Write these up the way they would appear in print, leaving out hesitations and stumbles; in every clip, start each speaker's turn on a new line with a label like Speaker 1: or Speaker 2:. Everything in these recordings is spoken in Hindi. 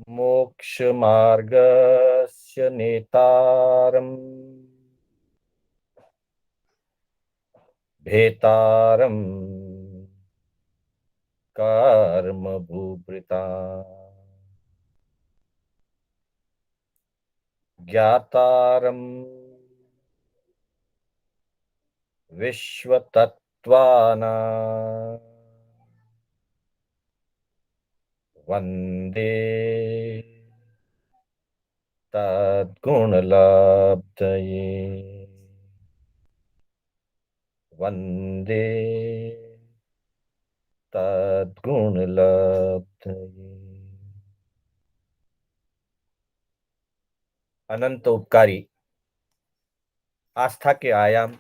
Speaker 1: मोक्षमार्गस्य नेतारम् भेतारम् कर्मभूभृता ज्ञातारम् विश्वतत्त्वानां वन्दे तद्गुणलब्धये। वन्दे तद्गुणलब्धये। अनंत उपकारी, आस्था के आयाम,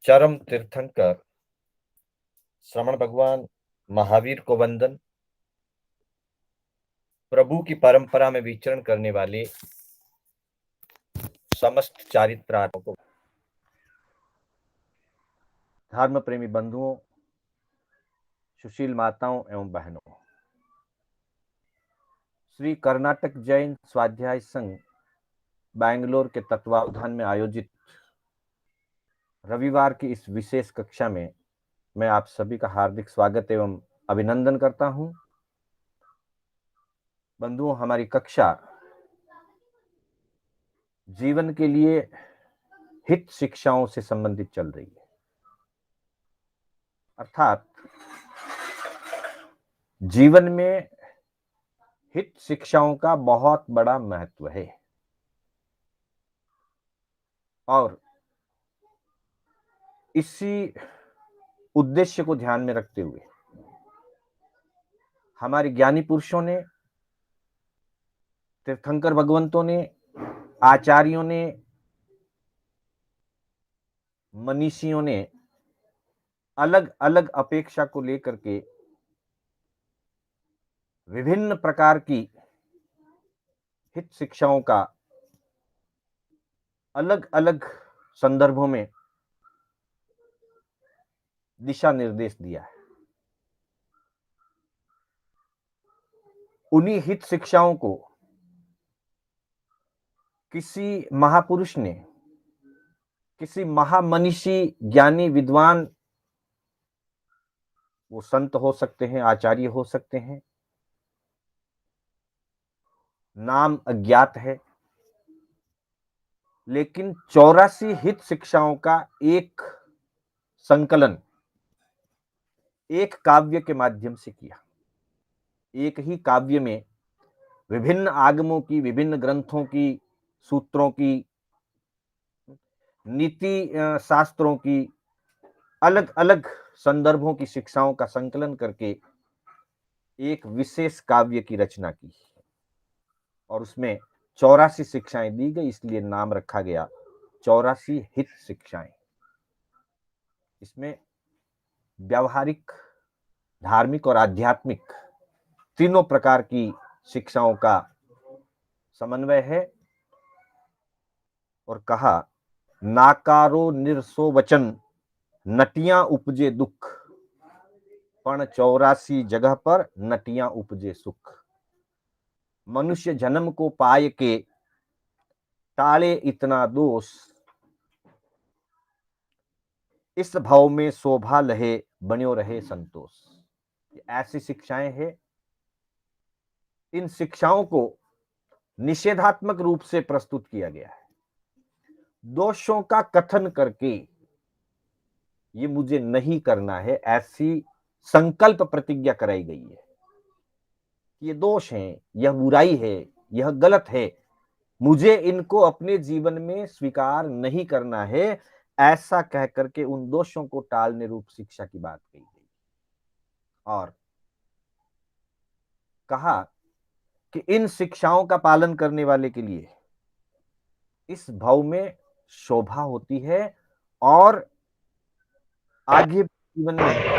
Speaker 1: चरम तीर्थंकर श्रमण भगवान महावीर को वंदन। प्रभु की परंपरा में विचरण करने वाले समस्त चारित्रार्थ को, धर्म प्रेमी बंधुओं, सुशील माताओं एवं बहनों, श्री कर्नाटक जैन स्वाध्याय संघ बैंगलोर के तत्वावधान में आयोजित रविवार की इस विशेष कक्षा में मैं आप सभी का हार्दिक स्वागत एवं अभिनंदन करता हूं। बंधुओं, हमारी कक्षा जीवन के लिए हित शिक्षाओं से संबंधित चल रही है। अर्थात जीवन में हित शिक्षाओं का बहुत बड़ा महत्व है और इसी उद्देश्य को ध्यान में रखते हुए हमारे ज्ञानी पुरुषों ने, तीर्थंकर भगवंतों ने, आचार्यों ने, मनीषियों ने अलग अलग अपेक्षा को लेकर के विभिन्न प्रकार की हित शिक्षाओं का अलग अलग संदर्भों में दिशा निर्देश दिया है। उन्हीं हित शिक्षाओं को किसी महापुरुष ने, किसी महामनीषी, ज्ञानी, विद्वान, वो संत हो सकते हैं, आचार्य हो सकते हैं, नाम अज्ञात है, लेकिन 84 हित शिक्षाओं का एक संकलन एक काव्य के माध्यम से किया। एक ही काव्य में विभिन्न आगमों की, विभिन्न ग्रंथों की, सूत्रों की, नीति शास्त्रों की, अलग अलग संदर्भों की शिक्षाओं का संकलन करके एक विशेष काव्य की रचना की और उसमें 84 शिक्षाएं दी गई, इसलिए नाम रखा गया 84 हित शिक्षाएं। इसमें व्यावहारिक, धार्मिक और आध्यात्मिक तीनों प्रकार की शिक्षाओं का समन्वय है। और कहा, नाकारो निरसो वचन, नटियां उपजे दुख, पण 84 जगह पर नटियां उपजे सुख। मनुष्य जन्म को पाए के, टाले इतना दोष, इस भाव में शोभा लहे, बन्यो रहे संतोष। ऐसी शिक्षाएं हैं। इन शिक्षाओं को निषेधात्मक रूप से प्रस्तुत किया गया है। दोषों का कथन करके ये मुझे नहीं करना है, ऐसी संकल्प प्रतिज्ञा कराई गई है। ये दोष हैं, यह बुराई है, यह गलत है, मुझे इनको अपने जीवन में स्वीकार नहीं करना है, ऐसा कह करके उन दोषों को टालने रूप शिक्षा की बात कही गई। और कहा कि इन शिक्षाओं का पालन करने वाले के लिए इस भाव में शोभा होती है और आगे जीवन में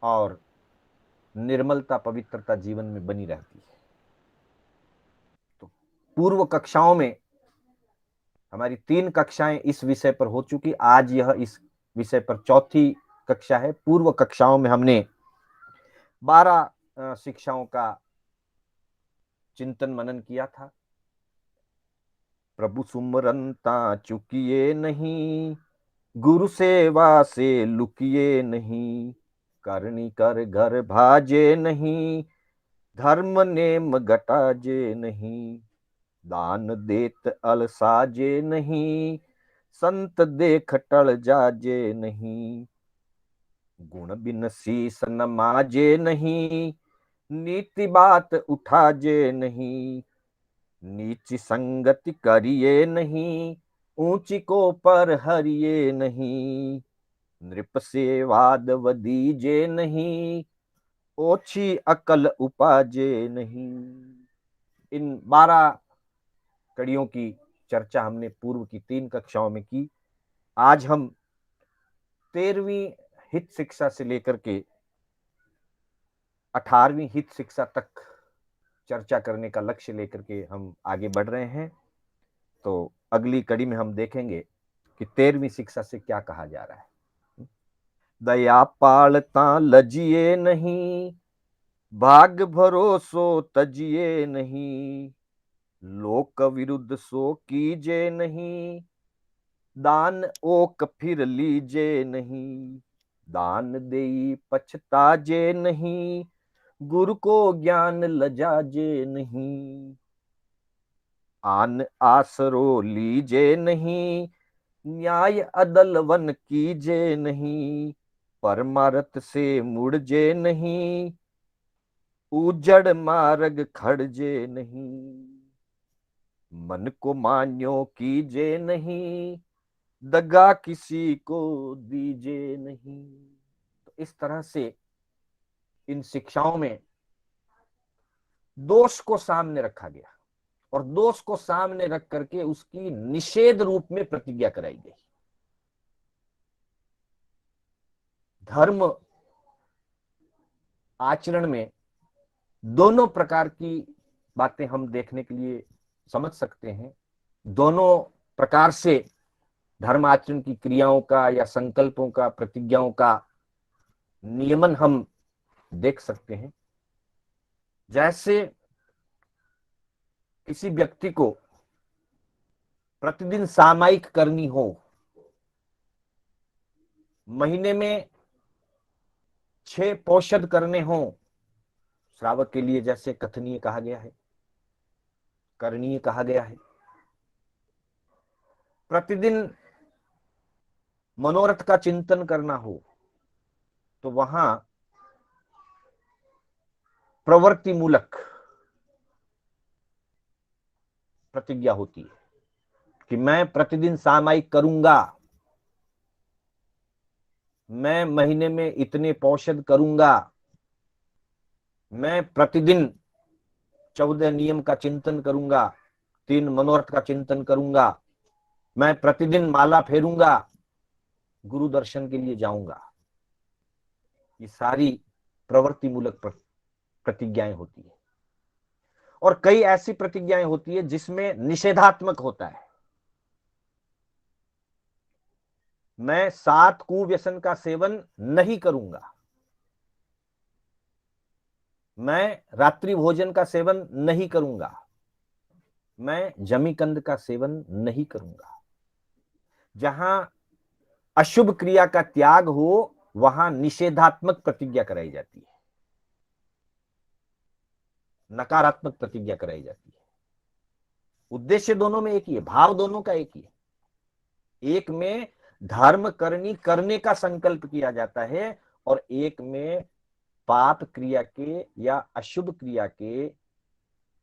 Speaker 1: और निर्मलता, पवित्रता जीवन में बनी रहती है। तो पूर्व कक्षाओं में हमारी 3 कक्षाएं इस विषय पर हो चुकी। आज यह इस विषय पर चौथी कक्षा है। पूर्व कक्षाओं में हमने 12 शिक्षाओं का चिंतन मनन किया था। प्रभु सुमरनता चुकिए नहीं, गुरु सेवा से लुकिए नहीं, करनी कर घर भाजे नहीं, धर्म नेम घटाजे नहीं, दान देत अलसाजे नहीं, संत देख टल जाजे नहीं, गुण बिन शीस नमाजे नहीं, नीति बात उठाजे नहीं, नीची संगति करिए नहीं, ऊंची को पर हरिए नहीं, नृप से वाद वदीजे नहीं, ओछी अकल उपाजे नहीं। इन 12 कड़ियों की चर्चा हमने पूर्व की 3 कक्षाओं में की। आज हम 13वीं हित शिक्षा से लेकर के 18वीं हित शिक्षा तक चर्चा करने का लक्ष्य लेकर के हम आगे बढ़ रहे हैं। तो अगली कड़ी में हम देखेंगे कि 13वीं शिक्षा से क्या कहा जा रहा है। दया पालता लजिए नहीं, भाग भरोसो तजिए नहीं, लोक विरुद्ध सो कीजे नहीं, दान ओक फिर लीजे नहीं, दान देई पछताजे नहीं, गुरु को ज्ञान लजाजे नहीं, आन आसरो लीजे नहीं, न्याय अदल वन कीजे नहीं, परमारथ से मुड़जे नहीं, उजड़ मार्ग खड़जे नहीं, मन को मान्यो कीजे नहीं, दगा किसी को दीजे नहीं। तो इस तरह से इन शिक्षाओं में दोष को सामने रखा गया और दोष को सामने रख करके उसकी निषेध रूप में प्रतिज्ञा कराई गई। धर्म आचरण में दोनों प्रकार की बातें हम देखने के लिए समझ सकते हैं। दोनों प्रकार से धर्म आचरण की क्रियाओं का या संकल्पों का, प्रतिज्ञाओं का नियमन हम देख सकते हैं। जैसे किसी व्यक्ति को प्रतिदिन सामायिक करनी हो, महीने में 6 पौषध करने हो, श्रावक के लिए जैसे कथनीय कहा गया है, करणीय कहा गया है, प्रतिदिन मनोरथ का चिंतन करना हो, तो वहां प्रवृत्ति मूलक प्रतिज्ञा होती है कि मैं प्रतिदिन सामायिक करूंगा, मैं महीने में इतने पौषध करूंगा, मैं प्रतिदिन 14 नियम का चिंतन करूंगा, 3 मनोरथ का चिंतन करूंगा, मैं प्रतिदिन माला फेरूंगा, गुरु दर्शन के लिए जाऊंगा। ये सारी प्रवृत्ति मूलक प्रतिज्ञाएं होती है। और कई ऐसी प्रतिज्ञाएं होती है जिसमें निषेधात्मक होता है। मैं 7 कुव्यसन का सेवन नहीं करूंगा, मैं रात्रि भोजन का सेवन नहीं करूंगा, मैं जमीकंद का सेवन नहीं करूंगा। जहां अशुभ क्रिया का त्याग हो वहां निषेधात्मक प्रतिज्ञा कराई जाती है, नकारात्मक प्रतिज्ञा कराई जाती है। उद्देश्य दोनों में एक ही है, भाव दोनों का एक ही है। एक में धर्म करनी करने का संकल्प किया जाता है और एक में पाप क्रिया के या अशुभ क्रिया के,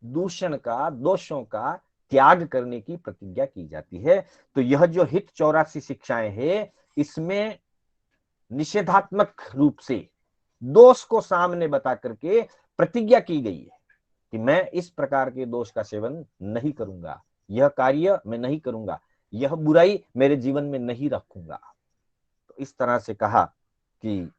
Speaker 1: दूषण का, दोषों का त्याग करने की प्रतिज्ञा की जाती है। तो यह जो हित 84 शिक्षाएं हैं, इसमें निषेधात्मक रूप से दोष को सामने बता करके प्रतिज्ञा की गई है कि मैं इस प्रकार के दोष का सेवन नहीं करूंगा, यह कार्य मैं नहीं करूंगा, यह बुराई मेरे जीवन में नहीं रखूंगा। तो इस तरह से कहा कि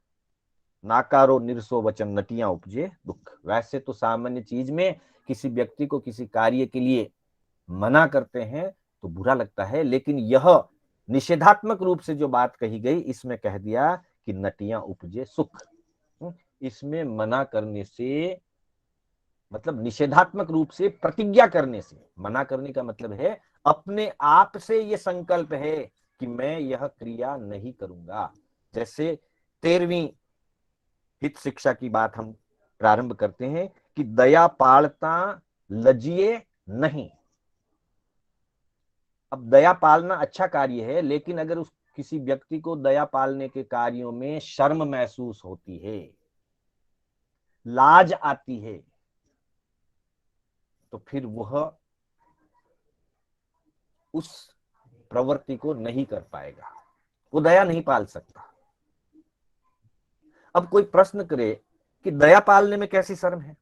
Speaker 1: नाकारो निरसो वचन नटियां उपजे दुख। वैसे तो सामान्य चीज में किसी व्यक्ति को किसी कार्य के लिए मना करते हैं तो बुरा लगता है, लेकिन यह निषेधात्मक रूप से जो बात कही गई, इसमें कह दिया कि नटियां उपजे सुख। इसमें मना करने से मतलब निषेधात्मक रूप से प्रतिज्ञा करने से, मना करने का मतलब है अपने आप से ये संकल्प है कि मैं यह क्रिया नहीं करूंगा। जैसे 13वीं हित शिक्षा की बात हम प्रारंभ करते हैं कि दया पालता लजिए नहीं। अब दया पालना अच्छा कार्य है, लेकिन अगर उस किसी व्यक्ति को दया पालने के कार्यों में शर्म महसूस होती है, लाज आती है, तो फिर वह उस प्रवृत्ति को नहीं कर पाएगा, वो दया नहीं पाल सकता। अब कोई प्रश्न करे कि दया पालने में कैसी शर्म है?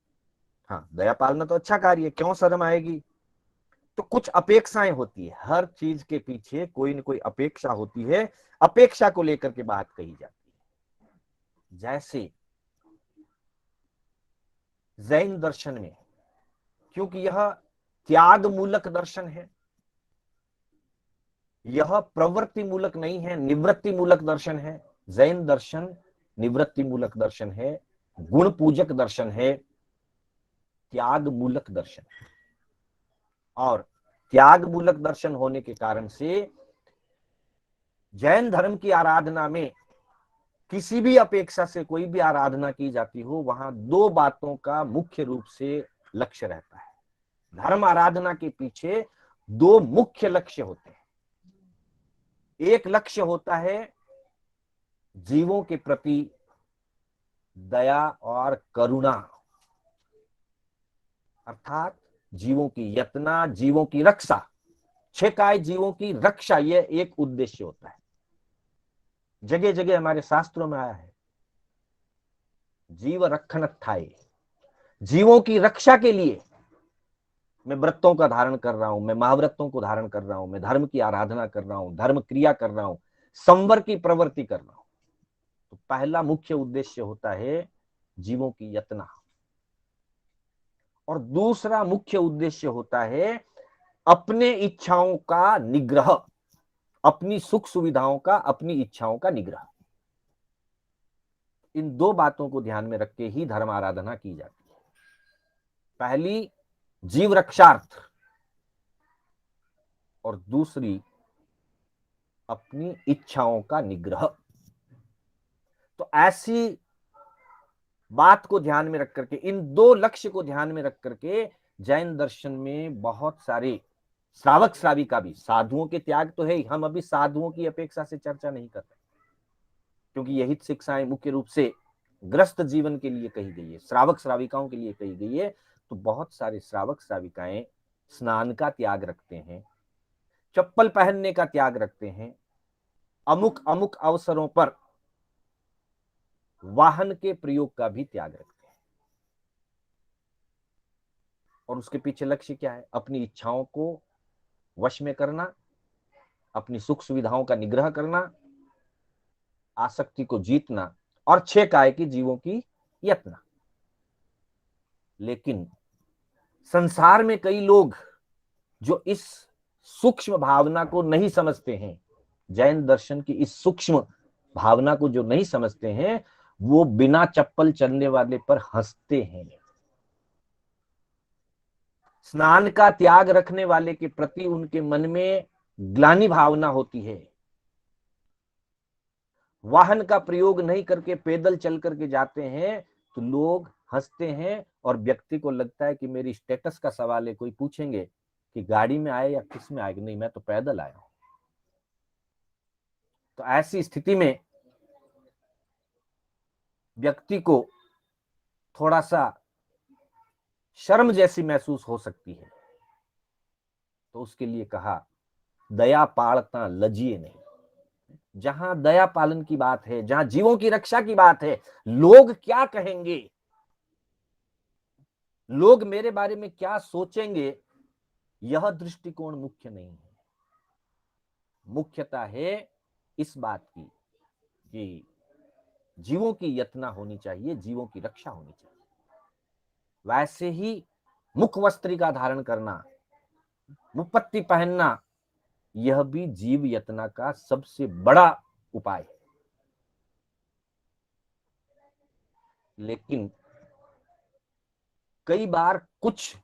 Speaker 1: हाँ, दया पालना तो अच्छा कार्य है, क्यों शर्म आएगी? तो कुछ अपेक्षाएं होती है, हर चीज के पीछे कोई न कोई अपेक्षा होती है, अपेक्षा को लेकर के बात कही जाती है। जैसे जैन दर्शन में, क्योंकि यह त्याग मूलक दर्शन है, यह प्रवृत्ति मूलक नहीं है, निवृत्ति मूलक दर्शन है। जैन दर्शन निवृत्ति मूलक दर्शन है, गुण पूजक दर्शन है, त्याग मूलक दर्शन है। और त्याग मूलक दर्शन होने के कारण से जैन धर्म की आराधना में किसी भी अपेक्षा से कोई भी आराधना की जाती हो, वहां दो बातों का मुख्य रूप से लक्ष्य रहता है। धर्म आराधना के पीछे दो मुख्य लक्ष्य होते हैं। एक लक्ष्य होता है जीवों के प्रति दया और करुणा, अर्थात जीवों की यतना, जीवों की रक्षा, छेकाए जीवों की रक्षा, यह एक उद्देश्य होता है। जगह जगह हमारे शास्त्रों में आया है, जीव रक्षण थाए, जीवों की रक्षा के लिए मैं व्रतों का धारण कर रहा हूं, मैं महाव्रतों को धारण कर रहा हूं, मैं धर्म की आराधना कर रहा हूं, धर्म क्रिया कर रहा हूं, संवर की प्रवृत्ति कर रहा हूं। तो पहला मुख्य उद्देश्य होता है जीवों की यतना, और दूसरा मुख्य उद्देश्य होता है अपने इच्छाओं का निग्रह, अपनी सुख सुविधाओं का, अपनी इच्छाओं का निग्रह। इन दो बातों को ध्यान में रख के ही धर्म आराधना की जाती है। पहली जीव रक्षार्थ, और दूसरी अपनी इच्छाओं का निग्रह। तो ऐसी बात को ध्यान में रख करके, इन दो लक्ष्य को ध्यान में रख करके जैन दर्शन में बहुत सारे श्रावक श्राविका भी, साधुओं के त्याग तो है, हम अभी साधुओं की अपेक्षा से चर्चा नहीं कर रहे, क्योंकि यही शिक्षाएं मुख्य रूप से ग्रस्त जीवन के लिए कही गई है, श्रावक श्राविकाओं के लिए कही गई है। तो बहुत सारे श्रावक श्राविकाएं स्नान का त्याग रखते हैं, चप्पल पहनने का त्याग रखते हैं, अमुक अमुक अवसरों पर वाहन के प्रयोग का भी त्याग रखते हैं। और उसके पीछे लक्ष्य क्या है? अपनी इच्छाओं को वश में करना, अपनी सुख सुविधाओं का निग्रह करना, आसक्ति को जीतना, और छह काय की जीवों की यत्न। लेकिन संसार में कई लोग जो इस सूक्ष्म भावना को नहीं समझते हैं, जैन दर्शन की इस सूक्ष्म भावना को जो नहीं समझते हैं, वो बिना चप्पल चलने वाले पर हंसते हैं। स्नान का त्याग रखने वाले के प्रति उनके मन में ग्लानि भावना होती है। वाहन का प्रयोग नहीं करके पैदल चल करके जाते हैं तो लोग हंसते हैं, और व्यक्ति को लगता है कि मेरी स्टेटस का सवाल है, कोई पूछेंगे कि गाड़ी में आए या किस में आए, नहीं मैं तो पैदल आया हूं। तो ऐसी स्थिति में व्यक्ति को थोड़ा सा शर्म जैसी महसूस हो सकती है। तो उसके लिए कहा दया पालता लजिए नहीं। जहां दया पालन की बात है, जहां जीवों की रक्षा की बात है, लोग क्या कहेंगे, लोग मेरे बारे में क्या सोचेंगे, यह दृष्टिकोण मुख्य नहीं है। मुख्यता है इस बात की कि जीवों की यत्ना होनी चाहिए, जीवों की रक्षा होनी चाहिए। वैसे ही मुख वस्त्री का धारण करना, मुपत्ति पहनना, यह भी जीव यतना का सबसे बड़ा उपाय है। लेकिन कई बार कुछ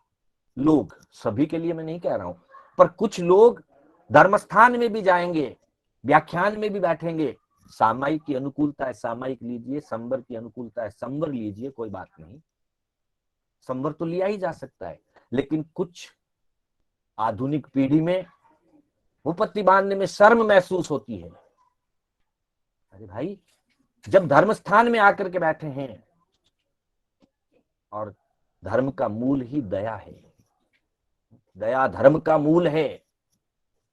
Speaker 1: लोग, सभी के लिए मैं नहीं कह रहा हूं, पर कुछ लोग धर्मस्थान में भी जाएंगे, व्याख्यान में भी बैठेंगे, सामायिक की अनुकूलता है सामायिक लीजिए, संवर की अनुकूलता है संवर लीजिए, कोई बात नहीं, संवर तो लिया ही जा सकता है। लेकिन कुछ आधुनिक पीढ़ी में उपपत्ति बांधने में शर्म महसूस होती है। अरे भाई, जब धर्म स्थान में आकर के बैठे हैं और धर्म का मूल ही दया है, दया धर्म का मूल है,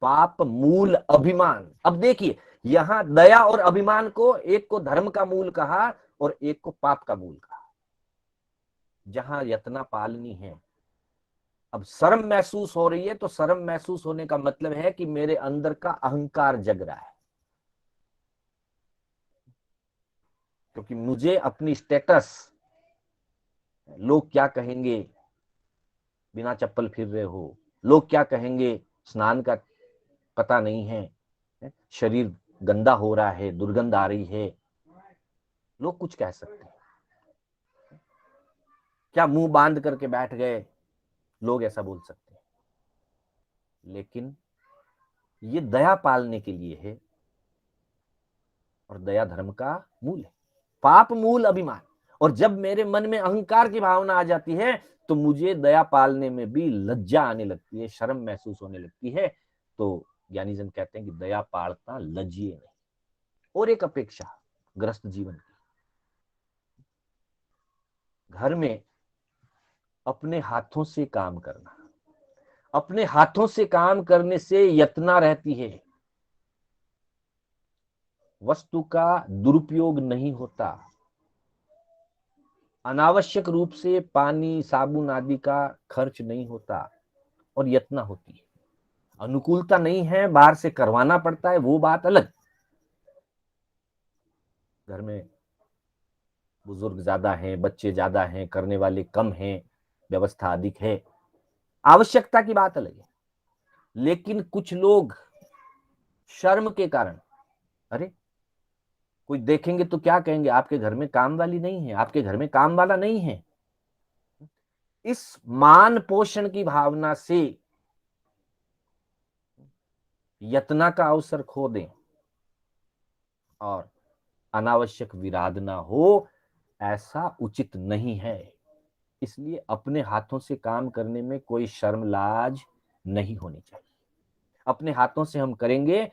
Speaker 1: पाप मूल अभिमान। अब देखिए, यहां दया और अभिमान को, एक को धर्म का मूल कहा और एक को पाप का मूल कहा। जहां यतना पालनी है, अब शर्म महसूस हो रही है, तो शर्म महसूस होने का मतलब है कि मेरे अंदर का अहंकार जग रहा है, क्योंकि मुझे अपनी स्टेटस, लोग क्या कहेंगे बिना चप्पल फिर रहे हो, लोग क्या कहेंगे स्नान का पता नहीं है, शरीर गंदा हो रहा है, दुर्गंध आ रही है, लोग कुछ कह सकते हैं, क्या मुंह बांध करके बैठ गए, लोग ऐसा बोल सकते हैं। लेकिन ये दया पालने के लिए है, और दया धर्म का मूल है, पाप मूल अभिमान। और जब मेरे मन में अहंकार की भावना आ जाती है, तो मुझे दया पालने में भी लज्जा आने लगती है, शर्म महसूस होने लगती है। तो ज्ञानी जन कहते हैं कि दया पालता लजिए नहीं। और एक अपेक्षा ग्रस्त जीवन की, घर में अपने हाथों से काम करना, अपने हाथों से काम करने से यतना रहती है, वस्तु का दुरुपयोग नहीं होता, अनावश्यक रूप से पानी साबुन आदि का खर्च नहीं होता, और यतना होती है। अनुकूलता नहीं है, बाहर से करवाना पड़ता है, वो बात अलग। घर में बुजुर्ग ज्यादा हैं, बच्चे ज्यादा हैं, करने वाले कम हैं, व्यवस्था अधिक है, आवश्यकता की बात अलग है। लेकिन कुछ लोग शर्म के कारण, अरे कोई देखेंगे तो क्या कहेंगे, आपके घर में काम वाली नहीं है, आपके घर में काम वाला नहीं है, इस मान पोषण की भावना से यतना का अवसर खो दें और अनावश्यक विराध ना हो, ऐसा उचित नहीं है। इसलिए अपने हाथों से काम करने में कोई शर्म लाज नहीं होनी चाहिए। अपने हाथों से हम करेंगे,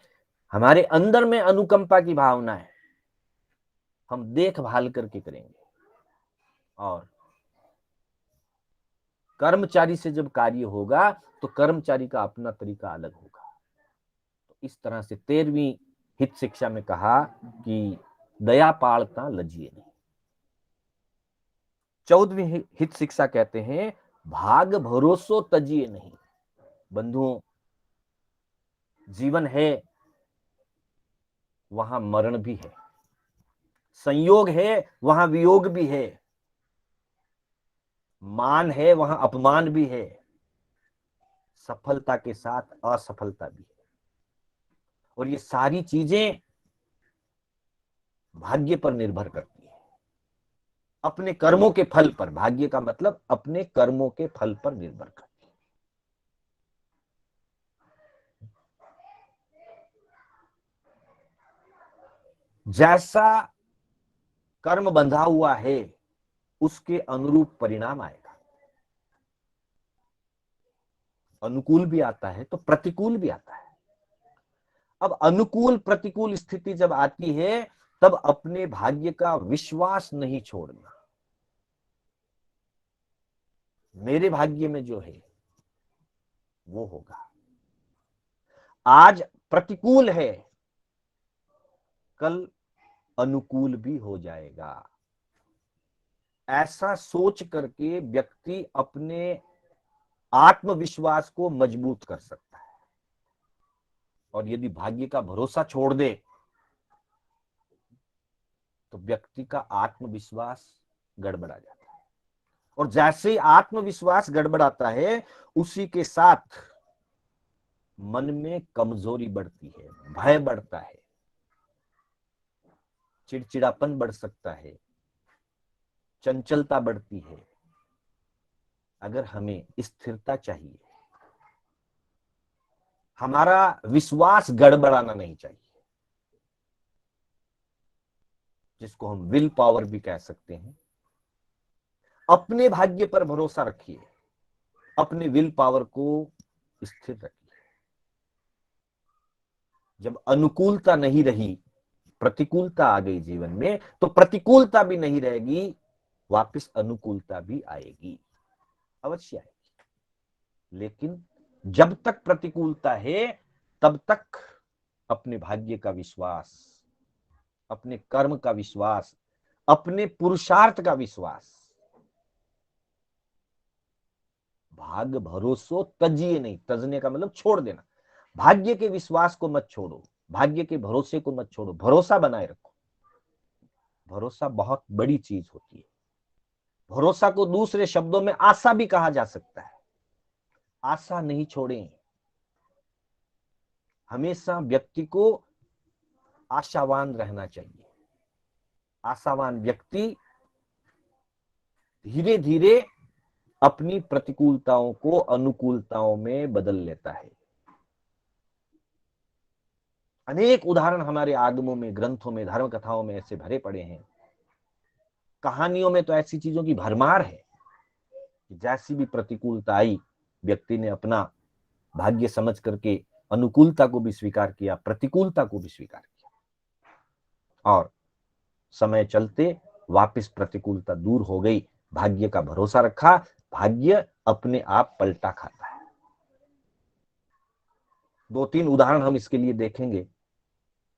Speaker 1: हमारे अंदर में अनुकंपा की भावना है, हम देखभाल करके करेंगे, और कर्मचारी से जब कार्य होगा तो कर्मचारी का अपना तरीका अलग होगा। तो इस तरह से 13वीं हित शिक्षा में कहा कि दया पालता लजिए नहीं। 14वीं हित शिक्षा कहते हैं भाग भरोसो तजिए नहीं। बंधुओं, जीवन है वहां मरण भी है, संयोग है वहां वियोग भी है, मान है वहां अपमान भी है, सफलता के साथ असफलता भी है। और ये सारी चीजें भाग्य पर निर्भर करती है, अपने कर्मों के फल पर। भाग्य का मतलब अपने कर्मों के फल पर निर्भर करती है। जैसा कर्म बंधा हुआ है, उसके अनुरूप परिणाम आएगा। अनुकूल भी आता है तो प्रतिकूल भी आता है। अब अनुकूल प्रतिकूल स्थिति जब आती है, तब अपने भाग्य का विश्वास नहीं छोड़ना। मेरे भाग्य में जो है वो होगा। आज प्रतिकूल है, कल अनुकूल भी हो जाएगा। ऐसा सोच करके व्यक्ति अपने आत्मविश्वास को मजबूत कर सकता है। और यदि भाग्य का भरोसा छोड़ दे, तो व्यक्ति का आत्मविश्वास गड़बड़ा जाता है। और जैसे ही आत्मविश्वास गड़बड़ाता है, उसी के साथ मन में कमजोरी बढ़ती है, भय बढ़ता है, चिड़चिड़ापन बढ़ सकता है, चंचलता बढ़ती है। अगर हमें स्थिरता चाहिए, हमारा विश्वास गड़बड़ाना नहीं चाहिए, जिसको हम विल पावर भी कह सकते हैं। अपने भाग्य पर भरोसा रखिए, अपने विल पावर को स्थिर रखिए। जब अनुकूलता नहीं रही, प्रतिकूलता आ गई जीवन में, तो प्रतिकूलता भी नहीं रहेगी, वापस अनुकूलता भी आएगी, अवश्य आएगी। लेकिन जब तक प्रतिकूलता है, तब तक अपने भाग्य का विश्वास, अपने कर्म का विश्वास, अपने पुरुषार्थ का विश्वास, भाग भरोसो तजिए नहीं, तजने का मतलब छोड़ देना। भाग्य के विश्वास को मत छोड़ो, भाग्य के भरोसे को मत छोड़ो, भरोसा बनाए रखो। भरोसा बहुत बड़ी चीज होती है। भरोसा को दूसरे शब्दों में आशा भी कहा जा सकता है। आशा नहीं छोड़ें। हमेशा व्यक्ति को आशावान रहना चाहिए। आशावान व्यक्ति धीरे धीरे अपनी प्रतिकूलताओं को अनुकूलताओं में बदल लेता है। अनेक उदाहरण हमारे आगमों में, ग्रंथों में, धर्म कथाओं में ऐसे भरे पड़े हैं। कहानियों में तो ऐसी चीजों की भरमार है कि जैसी भी प्रतिकूलता आई, व्यक्ति ने अपना भाग्य समझ करके अनुकूलता को भी स्वीकार किया, प्रतिकूलता को भी स्वीकार किया, और समय चलते वापस प्रतिकूलता दूर हो गई। भाग्य का भरोसा रखा, भाग्य अपने आप पलटा खाता है। दो तीन उदाहरण हम इसके लिए देखेंगे।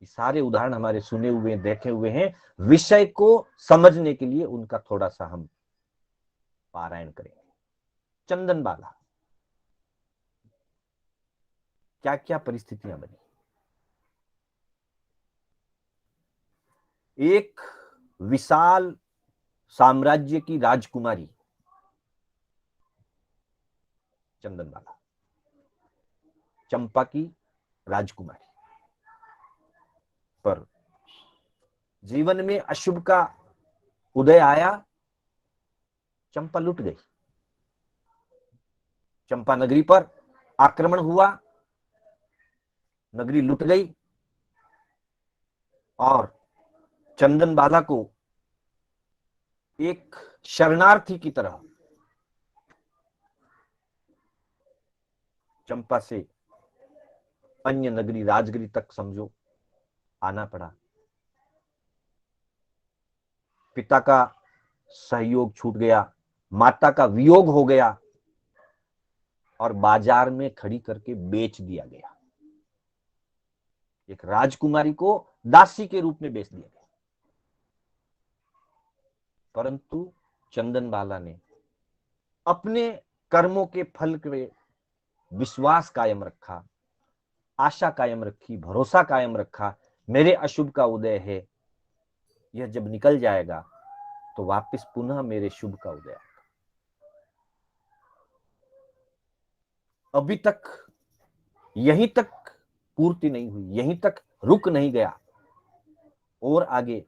Speaker 1: सारे उदाहरण हमारे सुने हुए, देखे हुए हैं। विषय को समझने के लिए उनका थोड़ा सा हम पारायण करेंगे। चंदन बाला, क्या क्या परिस्थितियां बनी। एक विशाल साम्राज्य की राजकुमारी चंदन बाला, चंपा की राजकुमारी, पर जीवन में अशुभ का उदय आया, चंपा लुट गई। चंपा नगरी पर आक्रमण हुआ, नगरी लुट गई, और चंदन बाला को एक शरणार्थी की तरह चंपा से अन्य नगरी, राजगिरी तक समझो आना पड़ा। पिता का सहयोग छूट गया, माता का वियोग हो गया, और बाजार में खड़ी करके बेच दिया गया। एक राजकुमारी को दासी के रूप में बेच दिया गया। परंतु चंदन बाला ने अपने कर्मों के फल के विश्वास कायम रखा, आशा कायम रखी, भरोसा कायम रखा। मेरे अशुभ का उदय है, यह जब निकल जाएगा तो वापस पुनः मेरे शुभ का उदय आएगा। अभी तक यहीं तक पूर्ति नहीं हुई, यहीं तक रुक नहीं गया, और आगे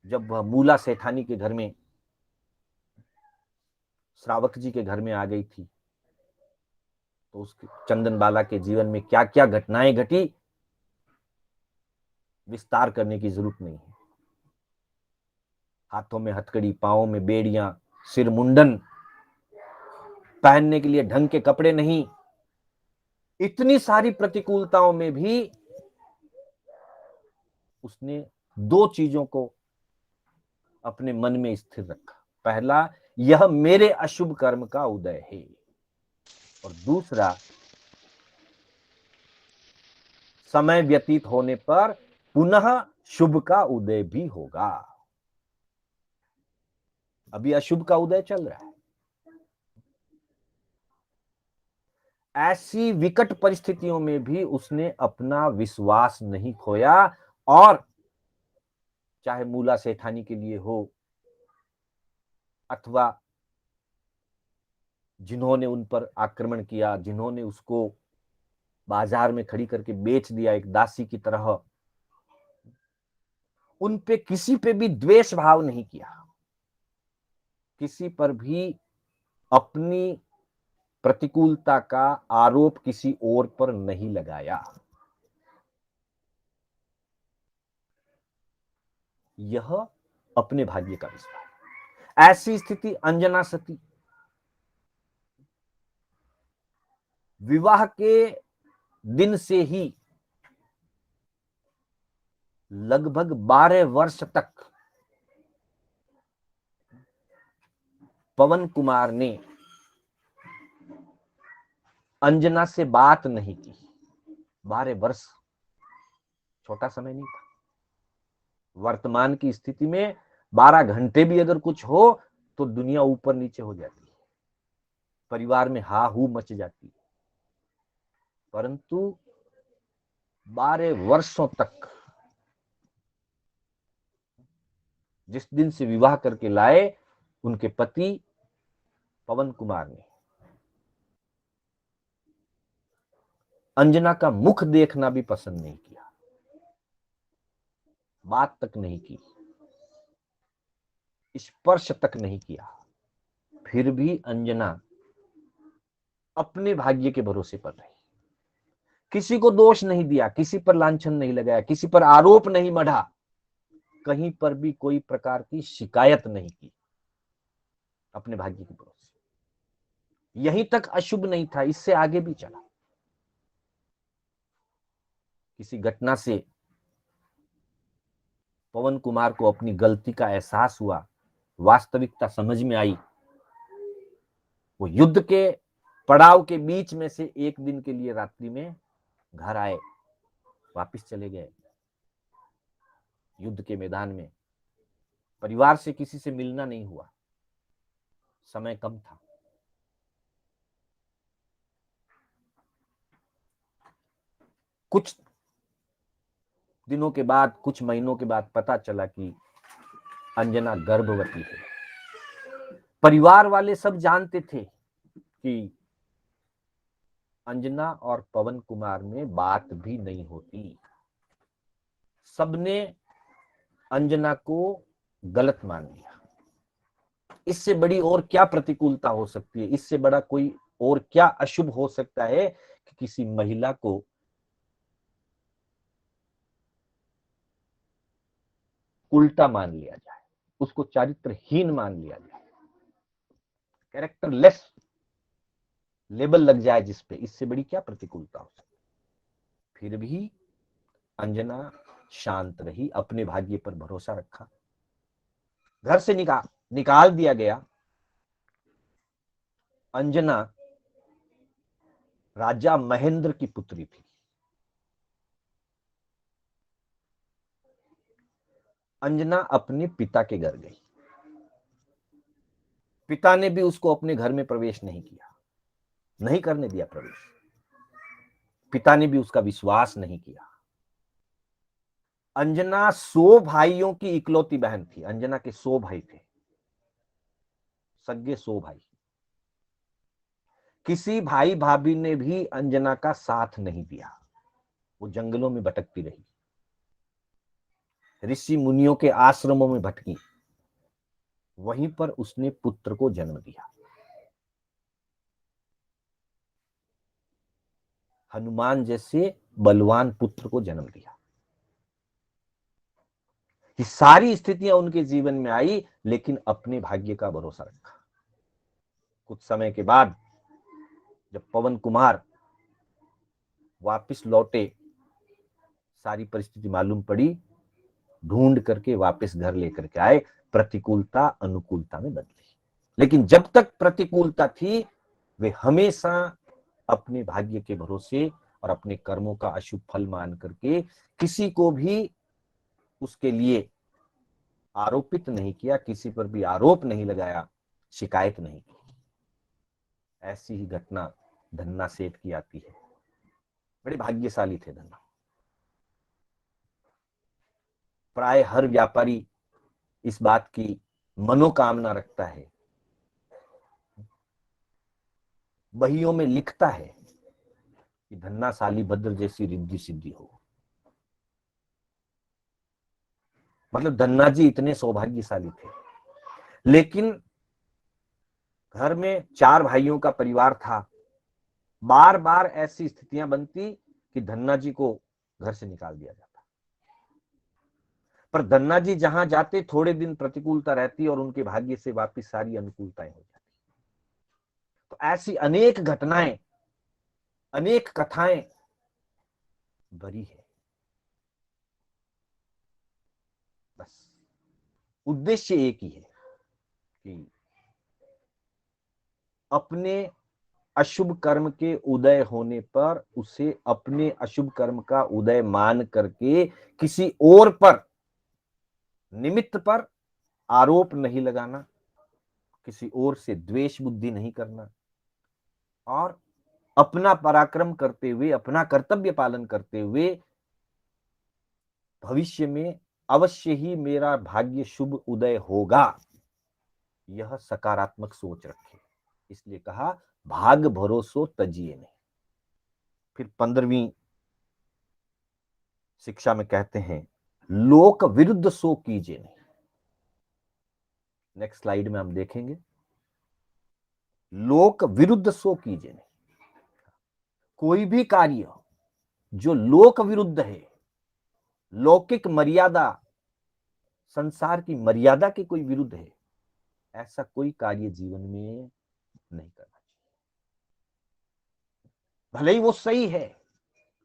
Speaker 1: जब वह मूला सेठानी के घर में, श्रावक जी के घर में आ गई थी, तो उस चंदन बाला के जीवन में क्या क्या घटनाएं घटी, विस्तार करने की जरूरत नहीं है। हाथों में हथकड़ी, पांवों में बेड़ियां, सिर मुंडन, पहनने के लिए ढंग के कपड़े नहीं। इतनी सारी प्रतिकूलताओं में भी उसने दो चीजों को अपने मन में स्थिर रखा। पहला, यह मेरे अशुभ कर्म का उदय है, और दूसरा, समय व्यतीत होने पर पुनः शुभ का उदय भी होगा। अभी अशुभ का उदय चल रहा है। ऐसी विकट परिस्थितियों में भी उसने अपना विश्वास नहीं खोया, और चाहे मूला सेठानी के लिए हो, अथवा जिन्होंने उन पर आक्रमण किया, जिन्होंने उसको बाजार में खड़ी करके बेच दिया एक दासी की तरह। उन पे किसी पे भी द्वेष भाव नहीं किया, किसी पर भी अपनी प्रतिकूलता का आरोप किसी और पर नहीं लगाया। यह अपने भाग्य का विस्तार। ऐसी स्थिति अंजना सती विवाह के दिन से ही लगभग 12 वर्ष तक पवन कुमार ने अंजना से बात नहीं की। 12 वर्ष छोटा समय नहीं था। वर्तमान की स्थिति में 12 घंटे भी अगर कुछ हो तो दुनिया ऊपर नीचे हो जाती है, परिवार में हा हू मच जाती है। परंतु 12 वर्षों तक, जिस दिन से विवाह करके लाए, उनके पति पवन कुमार ने अंजना का मुख देखना भी पसंद नहीं किया, बात तक नहीं की, स्पर्श तक नहीं किया। फिर भी अंजना अपने भाग्य के भरोसे पर रही, किसी को दोष नहीं दिया, किसी पर लांछन नहीं लगाया, किसी पर आरोप नहीं मढ़ा, कहीं पर भी कोई प्रकार की शिकायत नहीं की, अपने भाग्य के भरोसे। यहीं तक अशुभ नहीं था, इससे आगे भी चला। किसी घटना से पवन कुमार को अपनी गलती का एहसास हुआ, वास्तविकता समझ में आई। वो युद्ध के पड़ाव के बीच में से एक दिन के लिए रात्रि में घर आए, वापस चले गए। युद्ध के मैदान में परिवार से किसी से मिलना नहीं हुआ, समय कम था। कुछ दिनों के बाद, कुछ महीनों के बाद पता चला कि अंजना गर्भवती है। परिवार वाले सब जानते थे कि अंजना और पवन कुमार में बात भी नहीं होती। सबने अंजना को गलत मान लिया। इससे बड़ी और क्या प्रतिकूलता हो सकती है, इससे बड़ा कोई और क्या अशुभ हो सकता है कि किसी महिला को उल्टा मान लिया जाए, उसको चारित्रहीन मान लिया जाए, कैरेक्टरलेस लेबल लग जाए जिस पे। इससे बड़ी क्या प्रतिकूलता हो सकती। फिर भी अंजना शांत रही, अपने भाग्य पर भरोसा रखा। घर से निकाल दिया गया। अंजना राजा महेंद्र की पुत्री थी। अंजना अपने पिता के घर गई। पिता ने भी उसको अपने घर में प्रवेश नहीं किया, नहीं करने दिया प्रवेश। पिता ने भी उसका विश्वास नहीं किया। अंजना 100 भाइयों की इकलौती बहन थी। अंजना के 100 भाई थे, सगे 100 भाई। किसी भाई भाभी ने भी अंजना का साथ नहीं दिया। वो जंगलों में भटकती रही, ऋषि मुनियों के आश्रमों में भटकी, वहीं पर उसने पुत्र को जन्म दिया। हनुमान जैसे बलवान पुत्र को जन्म दिया। ये सारी स्थितियां उनके जीवन में आई, लेकिन अपने भाग्य का भरोसा रखा। कुछ समय के बाद जब पवन कुमार वापस लौटे, सारी परिस्थिति मालूम पड़ी, ढूंढ करके वापस घर लेकर के आए। प्रतिकूलता अनुकूलता में बदली। लेकिन जब तक प्रतिकूलता थी, वे हमेशा अपने भाग्य के भरोसे और अपने कर्मों का अशुभ फल मान करके किसी को भी उसके लिए आरोपित नहीं किया, किसी पर भी आरोप नहीं लगाया, शिकायत नहीं की। ऐसी ही घटना धन्ना सेठ की आती है। बड़े भाग्यशाली थे धन्ना। प्राय हर व्यापारी इस बात की मनोकामना रखता है, बहियों में लिखता है कि धन्ना साली भद्र जैसी रिद्धि सिद्धि हो। मतलब धन्ना जी इतने सौभाग्यशाली थे। लेकिन घर में 4 भाइयों का परिवार था, बार बार ऐसी स्थितियां बनती कि धन्ना जी को घर से निकाल दिया जाता। पर धन्ना जी जहां जाते थोड़े दिन प्रतिकूलता रहती और उनके भाग्य से वापिस सारी अनुकूलताएं हो जाती। तो ऐसी अनेक घटनाएं, अनेक कथाएं भरी है। बस उद्देश्य एक ही है कि अपने अशुभ कर्म के उदय होने पर उसे अपने अशुभ कर्म का उदय मान करके किसी और पर, निमित्त पर आरोप नहीं लगाना, किसी और से द्वेष बुद्धि नहीं करना, और अपना पराक्रम करते हुए, अपना कर्तव्य पालन करते हुए भविष्य में अवश्य ही मेरा भाग्य शुभ उदय होगा, यह सकारात्मक सोच रखे। इसलिए कहा भाग भरोसो तजिए नहीं। फिर 15वीं शिक्षा में कहते हैं लोक विरुद्ध सो कीजिए नहीं। नेक्स्ट स्लाइड में हम देखेंगे, लोक विरुद्ध सो कीजिए नहीं। कोई भी कार्य जो लोक विरुद्ध है, लौकिक मर्यादा, संसार की मर्यादा के कोई विरुद्ध है, ऐसा कोई कार्य जीवन में नहीं करना चाहिए। भले ही वो सही है,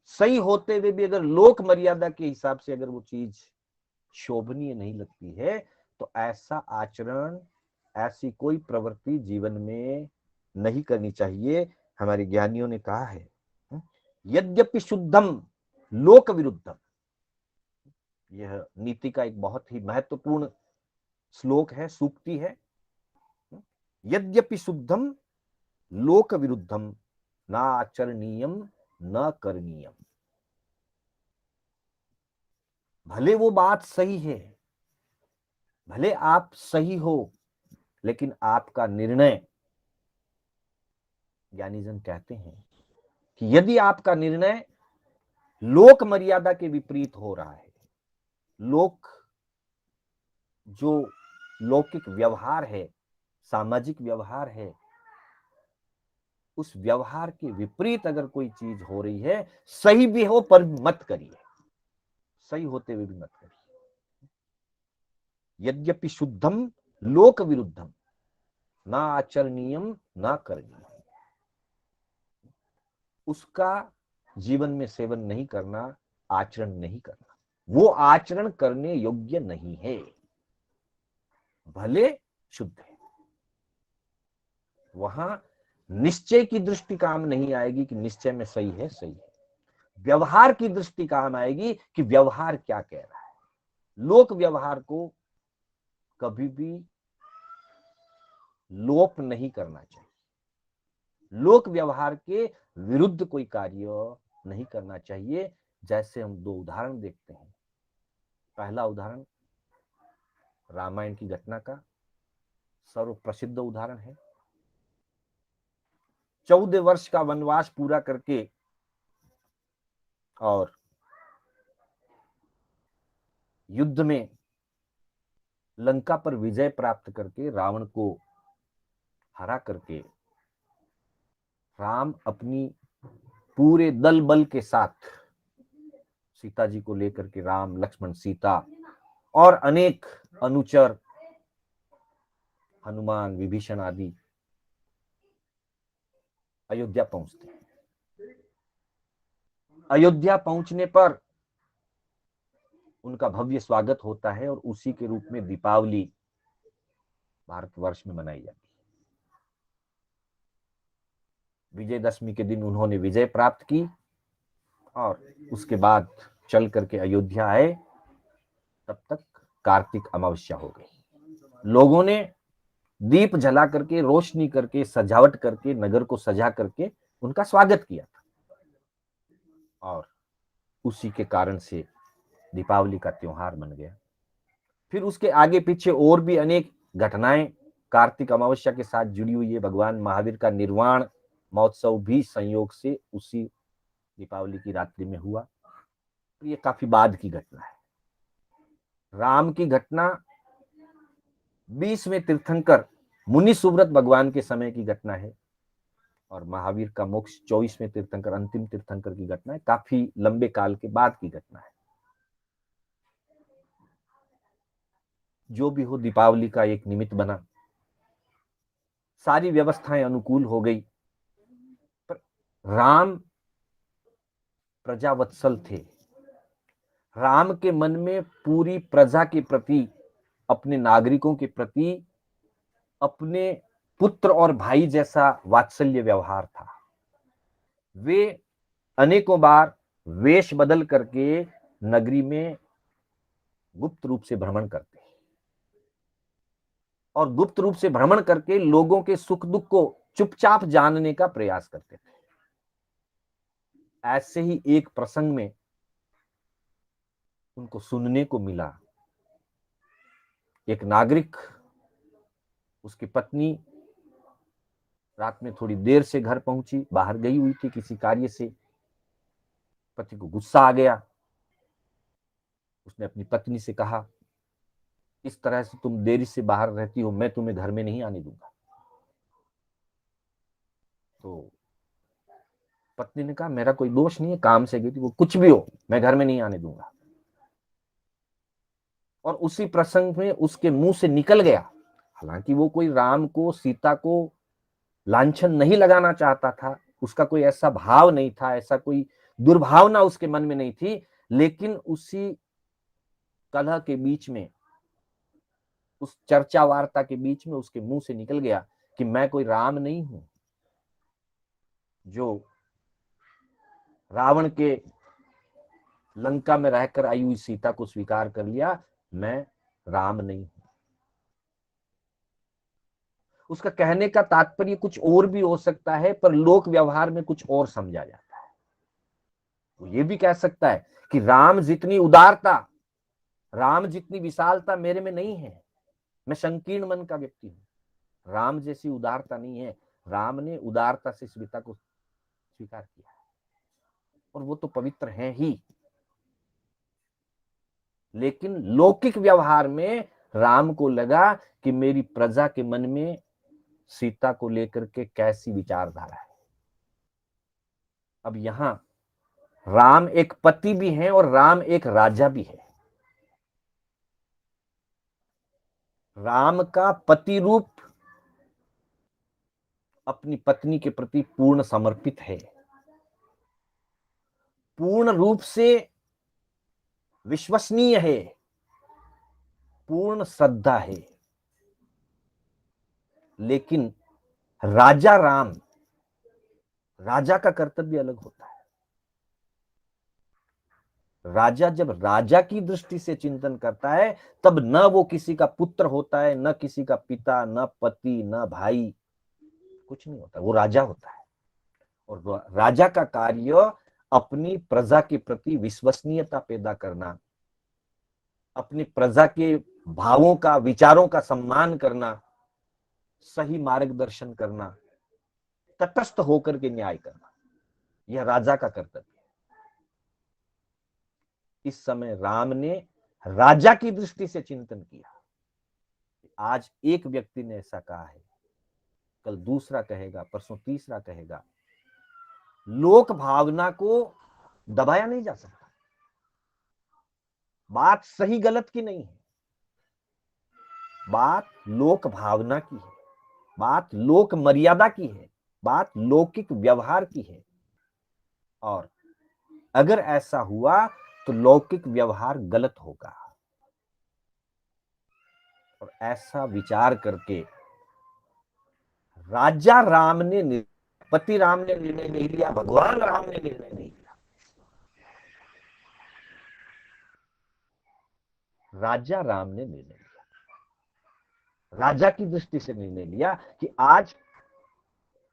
Speaker 1: सही होते हुए भी अगर लोक मर्यादा के हिसाब से अगर वो चीज शोभनीय नहीं लगती है, तो ऐसा आचरण, ऐसी कोई प्रवृत्ति जीवन में नहीं करनी चाहिए। हमारे ज्ञानियों ने कहा है यद्यपि शुद्धम लोक विरुद्धम। यह नीति का एक बहुत ही महत्वपूर्ण श्लोक है, सूक्ति है। यद्यपि शुद्धम लोक विरुद्धम ना आचरणीयम न करणीयम। भले वो बात सही है, भले आप सही हो, लेकिन आपका निर्णय, ज्ञानीजन कहते हैं कि यदि आपका निर्णय लोक मर्यादा के विपरीत हो रहा है, लोक जो लौकिक व्यवहार है, सामाजिक व्यवहार है, उस व्यवहार के विपरीत अगर कोई चीज हो रही है, सही भी हो पर मत करिए, सही होते हुए भी मत करिए। यद्यपि शुद्धम लोक विरुद्धम ना आचरणीयम ना करणीयम। उसका जीवन में सेवन नहीं करना, आचरण नहीं करना, वो आचरण करने योग्य नहीं है, भले शुद्ध है। वहां निश्चय की दृष्टि काम नहीं आएगी कि निश्चय में सही है, सही है। व्यवहार की दृष्टि काम आएगी कि व्यवहार क्या कह रहा है। लोक व्यवहार को कभी भी लोप नहीं करना चाहिए, लोक व्यवहार के विरुद्ध कोई कार्य नहीं करना चाहिए। जैसे हम 2 उदाहरण देखते हैं। पहला उदाहरण रामायण की घटना का सर्व प्रसिद्ध उदाहरण है। 14 वर्ष का वनवास पूरा करके और युद्ध में लंका पर विजय प्राप्त करके रावण को हरा करके राम अपनी पूरे दल बल के साथ सीता जी को लेकर के, राम लक्ष्मण सीता और अनेक अनुचर हनुमान विभीषण आदि अयोध्या पहुंचते हैं। अयोध्या पहुंचने पर उनका भव्य स्वागत होता है और उसी के रूप में दीपावली भारतवर्ष में मनाई जाती है। विजयदशमी के दिन उन्होंने विजय प्राप्त की और उसके बाद चल करके अयोध्या आए। तब तक कार्तिक अमावस्या हो गई। लोगों ने दीप जला करके, रोशनी करके, सजावट करके, नगर को सजा करके उनका स्वागत किया था और उसी के कारण से दीपावली का त्योहार बन गया। फिर उसके आगे पीछे और भी अनेक घटनाएं कार्तिक अमावस्या के साथ जुड़ी हुई है। भगवान महावीर का निर्वाण महोत्सव भी संयोग से उसी दीपावली की रात्रि में हुआ। तो ये काफी बाद की घटना है। राम की घटना 20वें तीर्थंकर मुनि सुव्रत भगवान के समय की घटना है, और महावीर का मोक्ष 24वें तीर्थंकर अंतिम तीर्थंकर की घटना है, काफी लंबे काल के बाद की घटना है। जो भी हो, दीपावली का एक निमित्त बना, सारी व्यवस्थाएं अनुकूल हो गई, पर राम प्रजावत्सल थे। राम के मन में पूरी प्रजा के प्रति, अपने नागरिकों के प्रति, अपने पुत्र और भाई जैसा वात्सल्य व्यवहार था। वे अनेकों बार वेश बदल करके नगरी में गुप्त रूप से भ्रमण करते, और गुप्त रूप से भ्रमण करके लोगों के सुख दुख को चुपचाप जानने का प्रयास करते थे। ऐसे ही एक प्रसंग में उनको सुनने को मिला, एक नागरिक, उसकी पत्नी रात में थोड़ी देर से घर पहुंची, बाहर गई हुई थी किसी कार्य से। पति को गुस्सा आ गया। उसने अपनी पत्नी से कहा, इस तरह से तुम देरी से बाहर रहती हो, मैं तुम्हें घर में नहीं आने दूंगा। तो पत्नी ने कहा, मेरा कोई दोष नहीं है, काम से गई थी, वो कुछ भी हो, मैं घर में नहीं आने दूंगा। और उसी प्रसंग में उसके मुंह से निकल गया, हालांकि वो कोई राम को, सीता को लांछन नहीं लगाना चाहता था, उसका कोई ऐसा भाव नहीं था, ऐसा कोई दुर्भावना उसके मन में नहीं थी, लेकिन उसी कलह के बीच में, उस चर्चा वार्ता के बीच में उसके मुंह से निकल गया कि मैं कोई राम नहीं हूं जो रावण के लंका में रहकर आई हुई सीता को स्वीकार कर लिया, मैं राम नहीं हूं। उसका कहने का तात्पर्य कुछ और भी हो सकता है, पर लोक व्यवहार में कुछ और समझा जाता है। वो ये भी कह सकता है कि राम जितनी उदारता, राम जितनी विशालता मेरे में नहीं है, मैं संकीर्ण मन का व्यक्ति हूं। राम जैसी उदारता नहीं है। राम ने उदारता से सीता को स्वीकार किया है, और वो तो पवित्र है ही। लेकिन लौकिक व्यवहार में राम को लगा कि मेरी प्रजा के मन में सीता को लेकर के कैसी विचारधारा है। अब यहां राम एक पति भी है और राम एक राजा भी है। राम का पति रूप अपनी पत्नी के प्रति पूर्ण समर्पित है, पूर्ण रूप से विश्वसनीय है, पूर्ण श्रद्धा है। लेकिन राजा राम, राजा का कर्तव्य अलग होता है। राजा जब राजा की दृष्टि से चिंतन करता है, तब न वो किसी का पुत्र होता है, न किसी का पिता, न पति, न भाई, कुछ नहीं होता, वो राजा होता है। और राजा का कार्य अपनी प्रजा के प्रति विश्वसनीयता पैदा करना, अपनी प्रजा के भावों का, विचारों का सम्मान करना, सही मार्गदर्शन करना, तटस्थ होकर के न्याय करना, यह राजा का कर्तव्य है। इस समय राम ने राजा की दृष्टि से चिंतन किया। आज एक व्यक्ति ने ऐसा कहा है, कल दूसरा कहेगा, परसों तीसरा कहेगा। लोक भावना को दबाया नहीं जा सकता। बात सही गलत की नहीं है, बात लोक भावना की है, बात लोक मर्यादा की है, बात लौकिक व्यवहार की है। और अगर ऐसा हुआ तो लौकिक व्यवहार गलत होगा। और ऐसा विचार करके राजा राम ने, पति राम ने निर्णय नहीं लिया, भगवान राम ने निर्णय नहीं लिया, राजा राम ने निर्णय लिया। राजा की दृष्टि से निर्णय लिया कि आज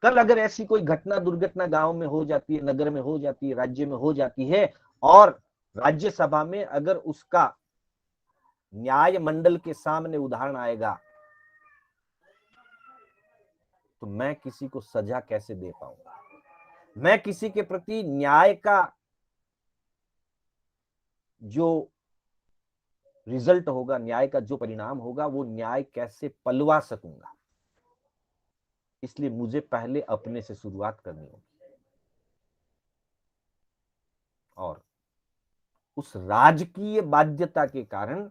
Speaker 1: कल अगर ऐसी कोई घटना, दुर्घटना गांव में हो जाती है, नगर में हो जाती है, राज्य में हो जाती है, और राज्यसभा में अगर उसका न्याय मंडल के सामने उदाहरण आएगा, तो मैं किसी को सजा कैसे दे पाऊंगा। मैं किसी के प्रति न्याय का जो रिजल्ट होगा, न्याय का जो परिणाम होगा, वो न्याय कैसे पलवा सकूंगा, इसलिए मुझे पहले अपने से शुरुआत करनी होगी। और उस राजकीय बाध्यता के कारण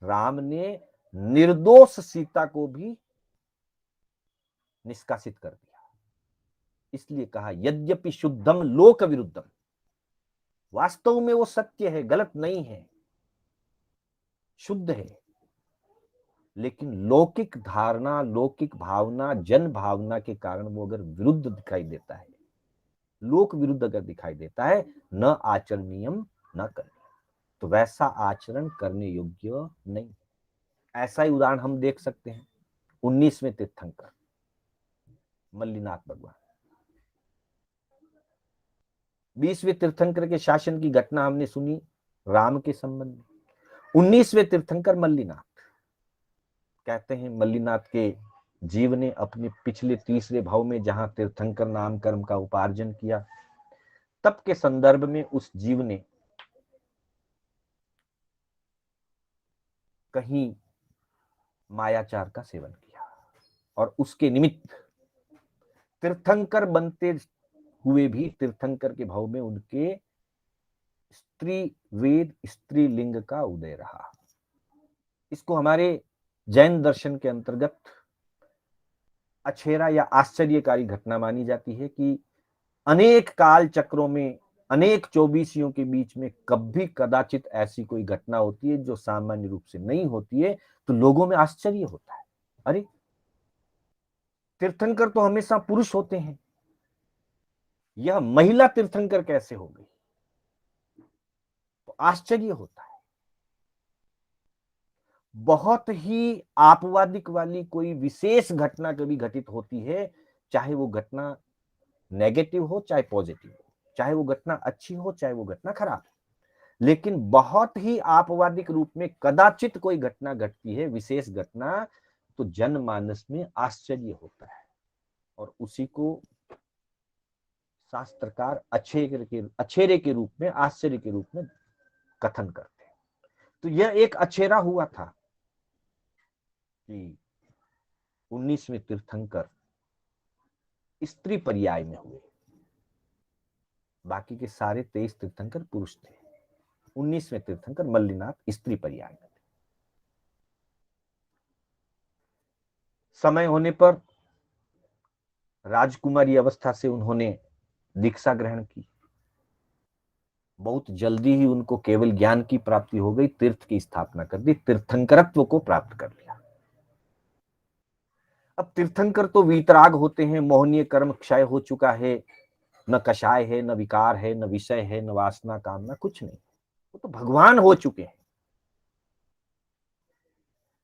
Speaker 1: राम ने निर्दोष सीता को भी निष्कासित कर दिया। इसलिए कहा यद्यपि शुद्धम लोक विरुद्धम, वास्तव में वो सत्य है, गलत नहीं है, शुद्ध है, लेकिन लौकिक धारणा, लौकिक भावना, जन भावना के कारण वो अगर विरुद्ध दिखाई देता है, लोक विरुद्ध अगर दिखाई देता है, न आचरणीयम न करने, तो वैसा आचरण करने योग्य नहीं। ऐसा ही उदाहरण हम देख सकते हैं 19वें तीर्थंकर मल्लिनाथ भगवान। 20वें तीर्थंकर के शासन की घटना हमने सुनी राम के संबंध में। 19वें तीर्थंकर मल्लिनाथ, कहते हैं मल्लिनाथ के जीव ने अपने पिछले तीसरे भाव में जहां तीर्थंकर नाम कर्म का उपार्जन किया, तब के संदर्भ में उस जीव ने कहीं मायाचार का सेवन किया और उसके निमित्त तीर्थंकर बनते हुए भी तीर्थंकर के भाव में उनके स्त्री वेद स्त्री लिंग का उदय रहा। इसको हमारे जैन दर्शन के अंतर्गत अछेरा या आश्चर्यकारी घटना मानी जाती है कि अनेक काल चक्रों में, अनेक 24 के बीच में कभी कदाचित ऐसी कोई घटना होती है जो सामान्य रूप से नहीं होती है, तो लोगों में आश्चर्य होता है, अरे तीर्थंकर तो हमेशा पुरुष होते हैं, यह महिला तीर्थंकर कैसे हो गई, तो आश्चर्य होता है। बहुत ही आपवादिक वाली कोई विशेष घटना कभी घटित होती है, चाहे वो घटना नेगेटिव हो चाहे पॉजिटिव हो, चाहे वो घटना अच्छी हो चाहे वो घटना खराब हो, लेकिन बहुत ही आपवादिक रूप में कदाचित कोई घटना घटती है, विशेष घटना, तो जनमानस में आश्चर्य होता है और उसी को शास्त्रकार अछेरे के रूप में, आश्चर्य के रूप में कथन करते हैं। तो यह एक अछेरा हुआ था कि 19वें तीर्थंकर स्त्री पर्याय में हुए, बाकी के सारे 23 तीर्थंकर पुरुष थे, 19वें तीर्थंकर मल्लिनाथ स्त्री पर्याय में थे। समय होने पर राजकुमारी अवस्था से उन्होंने दीक्षा ग्रहण की, बहुत जल्दी ही उनको केवल ज्ञान की प्राप्ति हो गई, तीर्थ की स्थापना कर दी, तीर्थंकरत्व को प्राप्त कर लिया। अब तीर्थंकर तो वीतराग होते हैं, मोहनीय कर्म क्षय हो चुका है, न कषाय है, न विकार है, न विषय है, न वासना कामना, कुछ नहीं, वो तो भगवान हो चुके हैं।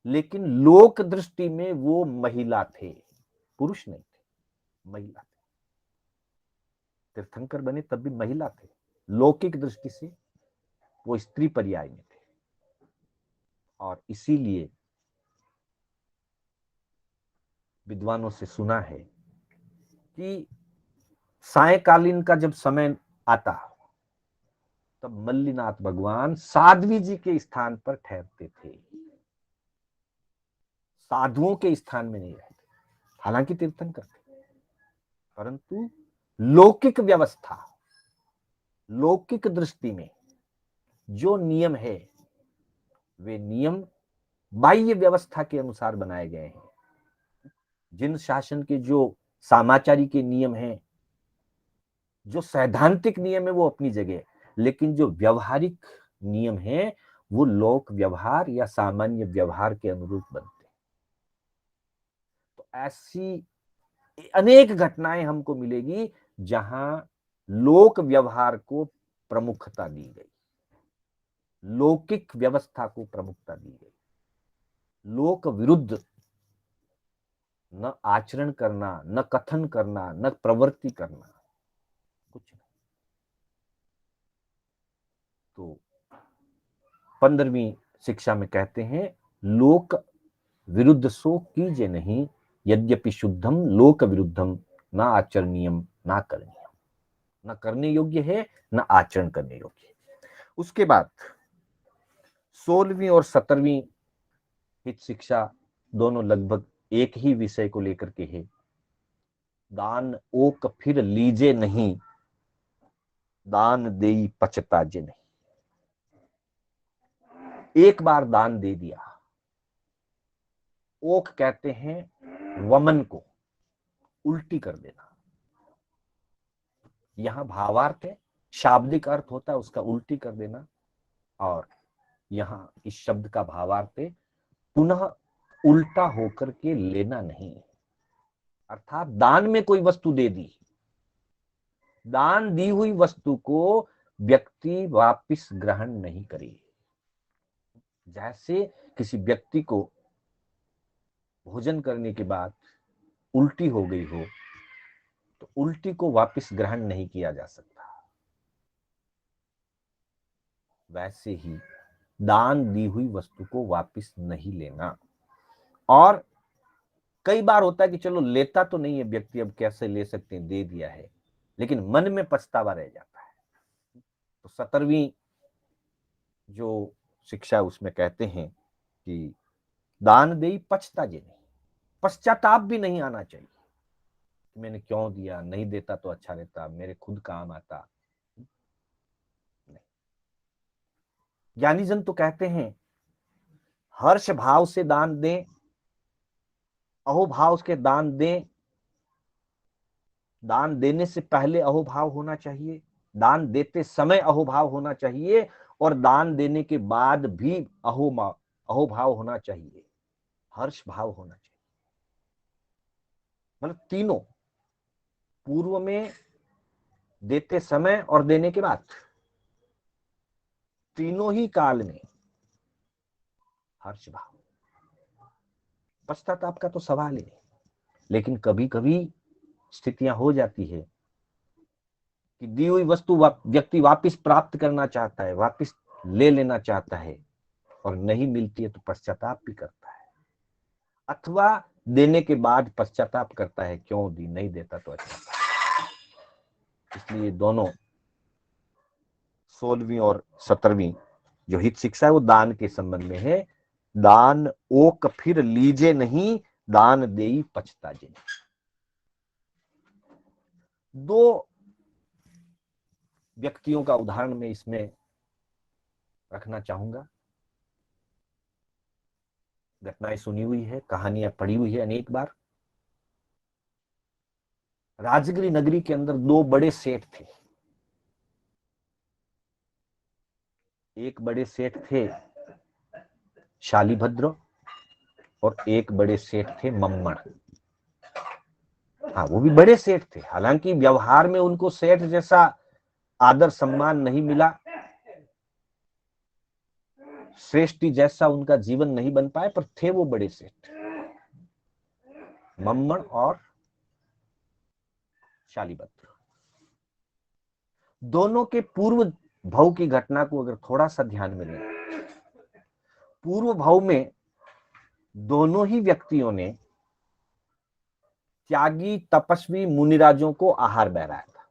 Speaker 1: लेकिन लोक दृष्टि में वो महिला थे, पुरुष नहीं थे, महिला थे। तीर्थंकर बने तब भी महिला थे, लौकिक दृष्टि से वो स्त्री पर्याय में थे। और इसीलिए विद्वानों से सुना है कि सायकालीन का जब समय आता तब मल्लिनाथ भगवान साध्वी जी के स्थान पर ठहरते थे, साधुओं के स्थान में नहीं रहते, हालांकि तीर्थंकर थे, परंतु लौकिक व्यवस्था, लौकिक दृष्टि में जो नियम है वे नियम बाह्य व्यवस्था के अनुसार बनाए गए हैं। जिन शासन के जो सामाचारी के नियम हैं, जो सैद्धांतिक नियम है, वो अपनी जगह, लेकिन जो व्यवहारिक नियम है वो लोक व्यवहार या सामान्य व्यवहार के अनुरूप बनते हैं। तो ऐसी अनेक घटनाएं हमको मिलेगी जहां लोक व्यवहार को प्रमुखता दी गई, लौकिक व्यवस्था को प्रमुखता दी गई, लोक विरुद्ध न आचरण करना, न कथन करना, न प्रवृत्ति करना, कुछ नहीं। तो 15वीं शिक्षा में कहते हैं लोक विरुद्ध सो कीजिए नहीं, यद्यपि शुद्धम लोक विरुद्धम ना आचरणीयम ना करणीयम। न करने योग्य है, न आचरण करने योग्य है। उसके बाद 16वीं और 17वीं हित शिक्षा दोनों लगभग एक ही विषय को लेकर के है। दान ओक फिर लीजे नहीं, दान देई पछताजे नहीं। एक बार दान दे दिया, ओक कहते हैं वमन को, उल्टी कर देना। यहां भावार्थ है, शाब्दिक अर्थ होता है उसका उल्टी कर देना, और यहां इस शब्द का भावार्थ है पुनः उल्टा होकर के लेना नहीं। अर्थात दान में कोई वस्तु दे दी, दान दी हुई वस्तु को व्यक्ति वापस ग्रहण नहीं करे। जैसे किसी व्यक्ति को भोजन करने के बाद उल्टी हो गई हो, तो उल्टी को वापस ग्रहण नहीं किया जा सकता। वैसे ही दान दी हुई वस्तु को वापस नहीं लेना। और कई बार होता है कि चलो लेता तो नहीं है व्यक्ति, अब कैसे ले सकते हैं, दे दिया है, लेकिन मन में पछतावा रह जाता है। तो 17वीं जो शिक्षा उसमें कहते हैं कि दान दे पछताजे नहीं, पश्चाताप भी नहीं आना चाहिए, मैंने क्यों दिया, नहीं देता तो अच्छा रहता, मेरे खुद काम आता। नहीं, ज्ञानी जन तो कहते हैं हर्ष भाव से दान दें, अहोभाव के दान दें। दान देने से पहले अहोभाव होना चाहिए, दान देते समय अहोभाव होना चाहिए, और दान देने के बाद भी अहोभाव होना चाहिए, हर्ष भाव होना चाहिए। मतलब तीनों, पूर्व में, देते समय और देने के बाद, तीनों ही काल में हर्ष भाव। पश्चाताप का तो सवाल ही नहीं। लेकिन कभी कभी स्थितियां हो जाती है कि दी हुई वस्तु व्यक्ति वापस प्राप्त करना चाहता है, वापस ले लेना चाहता है, और नहीं मिलती है तो पश्चाताप भी करता है, अथवा देने के बाद पश्चाताप करता है क्यों दी, नहीं देता तो अच्छा था। इसलिए दोनों 16वीं और 17वीं जो हित शिक्षा है वो दान के संबंध में है। दान ओक फिर लीजे नहीं, दान देई पछताजे नहीं। दो व्यक्तियों का उदाहरण मैं इसमें रखना चाहूंगा। घटनाएं सुनी हुई है, कहानियां पढ़ी हुई है अनेक बार। राजगिरी नगरी के अंदर दो बड़े सेठ थे। एक बड़े सेठ थे शालीभद्र, और एक बड़े सेठ थे मम्मण। हाँ, वो भी बड़े सेठ थे, हालांकि व्यवहार में उनको सेठ जैसा आदर सम्मान नहीं मिला, श्रेष्ठी जैसा उनका जीवन नहीं बन पाए, पर थे वो बड़े सेठ, मम्मण और शालीभद्र। दोनों के पूर्व भव की घटना को अगर थोड़ा सा ध्यान में लें, पूर्व भव में दोनों ही व्यक्तियों ने त्यागी तपस्वी मुनिराजों को आहार बहराया था।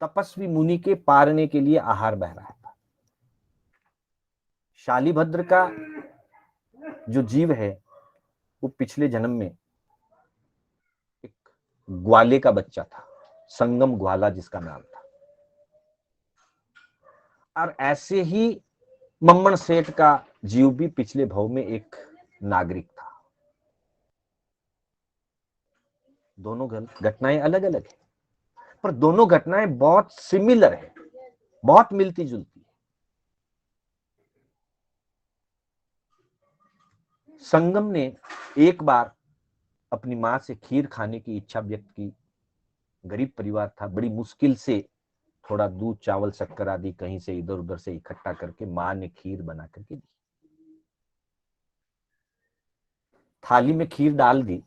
Speaker 1: तपस्वी मुनि के पारने के लिए आहार बहराया था। शालीभद्र का जो जीव है वो पिछले जन्म में एक ग्वाले का बच्चा था, संगम ग्वाला जिसका नाम था। और ऐसे ही मम्मण सेठ का जीव भी पिछले भव में एक नागरिक था। दोनों घटनाएं अलग अलग है, पर दोनों घटनाएं बहुत सिमिलर है, बहुत मिलती जुलती है। संगम ने एक बार अपनी मां से खीर खाने की इच्छा व्यक्त की। गरीब परिवार था, बड़ी मुश्किल से थोड़ा दूध चावल शक्कर आदि कहीं से इधर उधर से इकट्ठा करके मां ने खीर बना करके दी। थाली में खीर डाल दी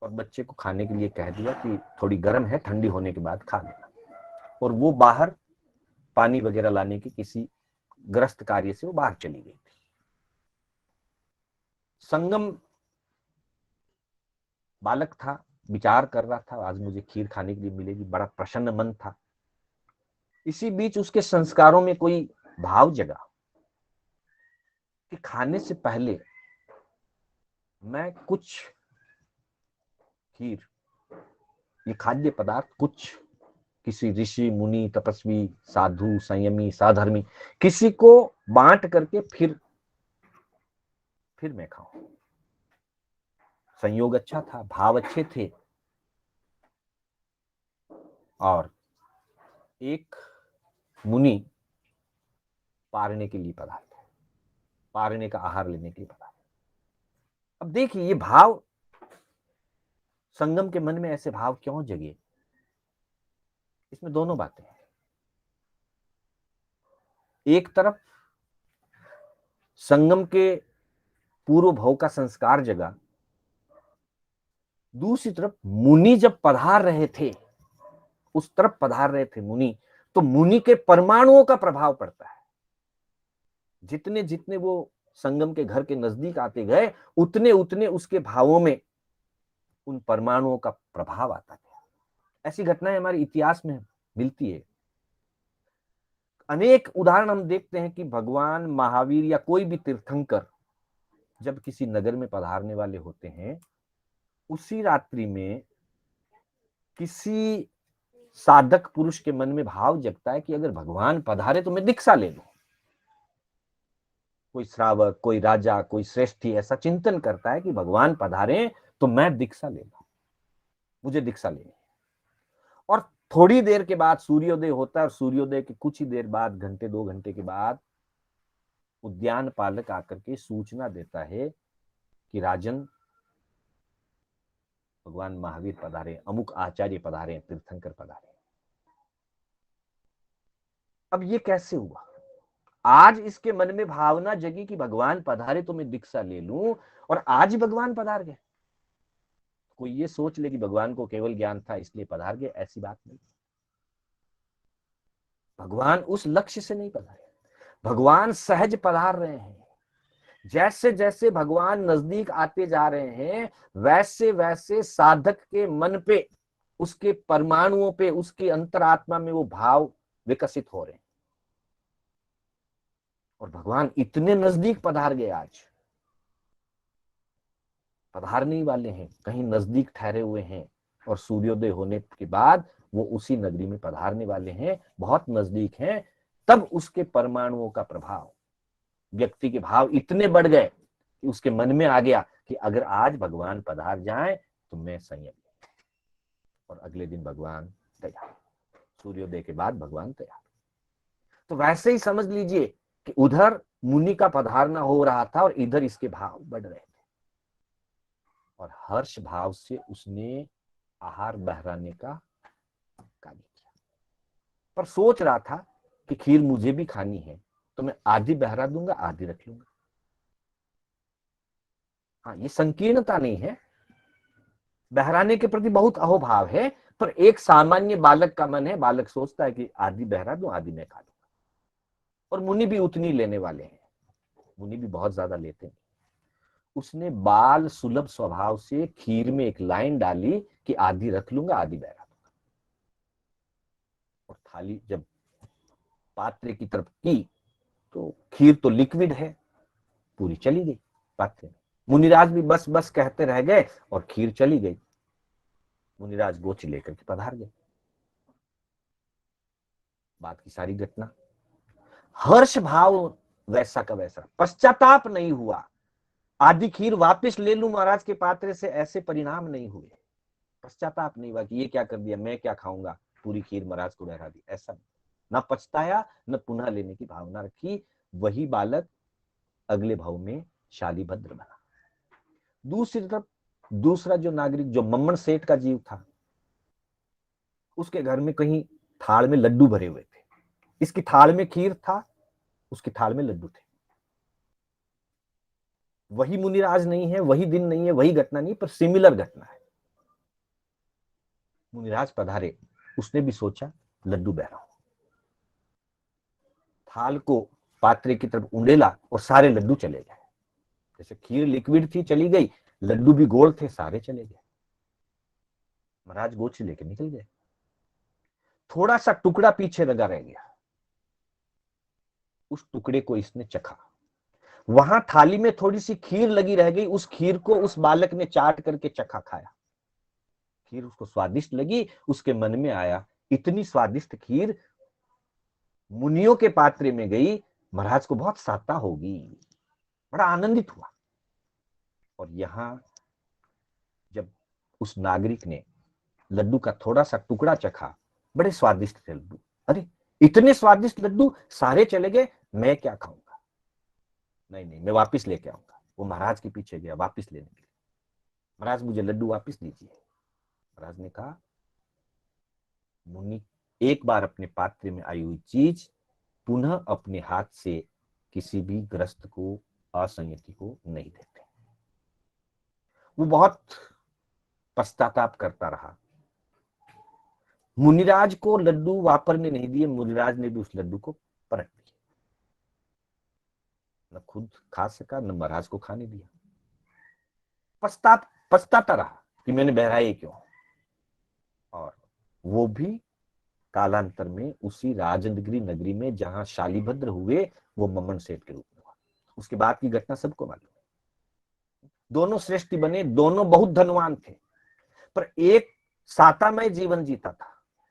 Speaker 1: और बच्चे को खाने के लिए कह दिया कि थोड़ी गर्म है, ठंडी होने के बाद खा लेना। और वो बाहर पानी वगैरह लाने की किसी ग्रस्त कार्य से वो बाहर चली गई थी। संगम बालक था, विचार कर रहा था आज मुझे खीर खाने के लिए मिलेगी, बड़ा प्रसन्न मन था। इसी बीच उसके संस्कारों में कोई भाव जगा कि खाने से पहले मैं कुछ खीर, ये खाद्य पदार्थ कुछ किसी ऋषि मुनि तपस्वी साधु संयमी साधर्मी किसी को बांट करके फिर मैं खाऊं। संयोग अच्छा था, भाव अच्छे थे। और एक मुनि पारने के लिए पधारे, पारने का आहार लेने के लिए पधारे। अब देखिए ये भाव, संगम के मन में ऐसे भाव क्यों जगे? इसमें दोनों बातें हैं। एक तरफ संगम के पूर्व भव का संस्कार जगा, दूसरी तरफ मुनि जब पधार रहे थे, उस तरफ पधार रहे थे मुनि, तो मुनि के परमाणुओं का प्रभाव पड़ता है। जितने जितने वो संगम के घर के नजदीक आते गए, उतने उतने उसके भावों में उन परमाणुओं का प्रभाव आता गया। ऐसी घटनाएं हमारे इतिहास में मिलती है। अनेक उदाहरण हम देखते हैं कि भगवान महावीर या कोई भी तीर्थंकर जब किसी नगर में पधारने वाले होते हैं, उसी रात्रि में किसी साधक पुरुष के मन में भाव जगता है कि अगर भगवान पधारे तो मैं दीक्षा ले लूं। कोई श्रावक, कोई राजा, कोई श्रेष्ठी ऐसा चिंतन करता है कि भगवान पधारे तो मैं दीक्षा ले लूं, मुझे दीक्षा लेनी। और थोड़ी देर के बाद सूर्योदय होता है, और सूर्योदय के कुछ ही देर बाद, घंटे 2 घंटे के बाद, उद्यान पालक आकर के सूचना देता है कि राजन, भगवान महावीर पधारे, अमुक आचार्य पधारे, तीर्थंकर पधारे। अब ये कैसे हुआ? आज इसके मन में भावना जगी कि भगवान पधारे तो मैं दीक्षा ले लूं, और आज ही भगवान पधार गए। कोई ये सोच ले कि भगवान को केवल ज्ञान था इसलिए पधार गए, ऐसी बात नहीं। भगवान उस लक्ष्य से नहीं पधारे, भगवान सहज पधार रहे हैं। जैसे जैसे भगवान नजदीक आते जा रहे हैं, वैसे वैसे साधक के मन पे, उसके परमाणुओं पे, उसकी अंतरात्मा में वो भाव विकसित हो रहे हैं। और भगवान इतने नजदीक पधार गए, आज पधारने वाले हैं, कहीं नजदीक ठहरे हुए हैं, और सूर्योदय होने के बाद वो उसी नगरी में पधारने वाले हैं, बहुत नजदीक हैं। तब उसके परमाणुओं का प्रभाव, व्यक्ति के भाव इतने बढ़ गए कि उसके मन में आ गया कि अगर आज भगवान पधार जाए तो मैं संयम। और अगले दिन भगवान तैयार, सूर्योदय के बाद भगवान तैयार। तो वैसे ही समझ लीजिए कि उधर मुनि का पधारना हो रहा था और इधर इसके भाव बढ़ रहे थे, और हर्ष भाव से उसने आहार बहराने का कार्य किया। पर सोच रहा था कि खीर मुझे भी खानी है, तो मैं आधी बहरा दूंगा, आधी रख लूंगा। हाँ, ये संकीर्णता नहीं है, बहराने के प्रति बहुत अहोभाव है, पर एक सामान्य बालक का मन है, बालक सोचता है कि आधी बहरा दूं, आधी मैं खा लूंगा। और मुनि भी उतनी लेने वाले हैं, मुनि भी बहुत ज्यादा लेते हैं। उसने बाल सुलभ स्वभाव से खीर में एक लाइन डाली कि आधी रख लूंगा, आधी बहरा दूंगा। और थाली जब पात्र की तरफ की तो खीर तो लिक्विड है, पूरी चली गई पात्र में। मुनिराज भी बस बस कहते रह गए और खीर चली गई। मुनिराज गोची लेकर के पधार गए। बात की सारी घटना, हर्ष भाव वैसा का वैसा, पश्चाताप नहीं हुआ। आधी खीर वापस ले लूं महाराज के पात्र से, ऐसे परिणाम नहीं हुए। पश्चाताप नहीं हुआ कि ये क्या कर दिया, मैं क्या खाऊंगा, पूरी खीर महाराज को बहरा दी, ऐसा न पछताया, न पुनः लेने की भावना रखी। वही बालक अगले भाव में शालीभद्र बना। दूसरी तरफ दूसरा जो नागरिक, जो मम्मन सेठ का जीव था, उसके घर में कहीं थाल में लड्डू भरे हुए थे। इसकी थाल में खीर था, उसकी थाल में लड्डू थे। वही मुनिराज नहीं है, वही दिन नहीं है, वही घटना नहीं, पर सिमिलर घटना है। मुनिराज पधारे, उसने भी सोचा लड्डू बहराऊं, थाल को पात्रे की तरफ उंडेला और सारे लड्डू चले गए। जैसे खीर लिक्विड थी, चली गई, लड्डू भी गोल थे, सारे चले गए। महाराज गोची लेके निकल गए। थोड़ा सा टुकड़ा पीछे लगा रह गया, उस टुकड़े को इसने चखा। वहां थाली में थोड़ी सी खीर लगी रह गई, उस खीर को उस बालक ने चाट करके चखा, खाया। खीर उसको स्वादिष्ट लगी, उसके मन में आया इतनी स्वादिष्ट खीर मुनियों के पात्र में गई, महाराज को बहुत साता होगी। बड़ा आनंदित हुआ। और यहां जब उस नागरिक ने लड्डू का थोड़ा सा टुकड़ा चखा, बड़े स्वादिष्ट थे लड्डू। अरे इतने स्वादिष्ट लड्डू, सारे चले गए, मैं क्या खाऊंगा? नहीं नहीं, मैं वापिस लेके आऊंगा। वो महाराज के पीछे गया वापिस लेने के लिए। महाराज मुझे लड्डू वापिस दीजिए। महाराज ने कहा, मुनि एक बार अपने पात्र में आई हुई चीज पुनः अपने हाथ से किसी भी ग्रस्त को, असंयति को नहीं देते। वो बहुत पश्चाताप करता रहा। मुनिराज को लड्डू वापरने नहीं दिए, मुनिराज ने भी उस लड्डू को पलट दिया। न खुद खा सका, न महाराज को खाने दिया। पछताता रहा कि मैंने बहराए क्यों। और वो भी कालांतर में उसी राजनगरी नगरी में जहां शालिभद्र हुए, वो मम्मन सेठ के रूप में हुआ। उसके बाद की घटना सबको मालूम है। दोनों श्रेष्ठ बने, दोनों बहुत धनवान थे, पर एक सातामय जीवन जीता था।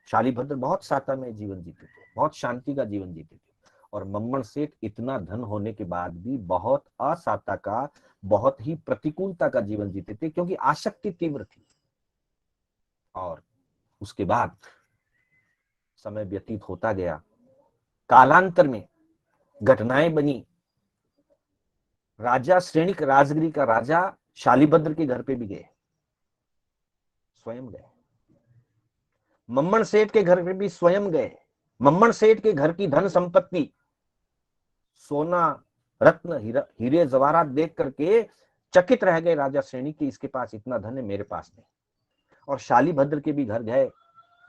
Speaker 1: शालिभद्र बहुत सातामय जीवन जीते थे, बहुत शांति का जीवन जीते थे। और मम्मन सेठ इतना धन होने के बाद भी बहुत असाता का, बहुत ही प्रतिकूलता का जीवन जीते थे, क्योंकि आसक्ति तीव्र थी। और उसके बाद समय व्यतीत होता गया, कालांतर में घटनाएं बनी। राजा श्रेणिक राजगिरी का राजा शालिभद्र के घर पे भी गए, स्वयं गए। मम्मन सेठ के घर पे भी स्वयं गए। मम्मन सेठ के घर की धन संपत्ति, सोना, रत्न, हीरे जवाहरात देख करके चकित रह गए राजा श्रेणी की, इसके पास इतना धन है, मेरे पास नहीं। और शालिभद्र के भी घर गए,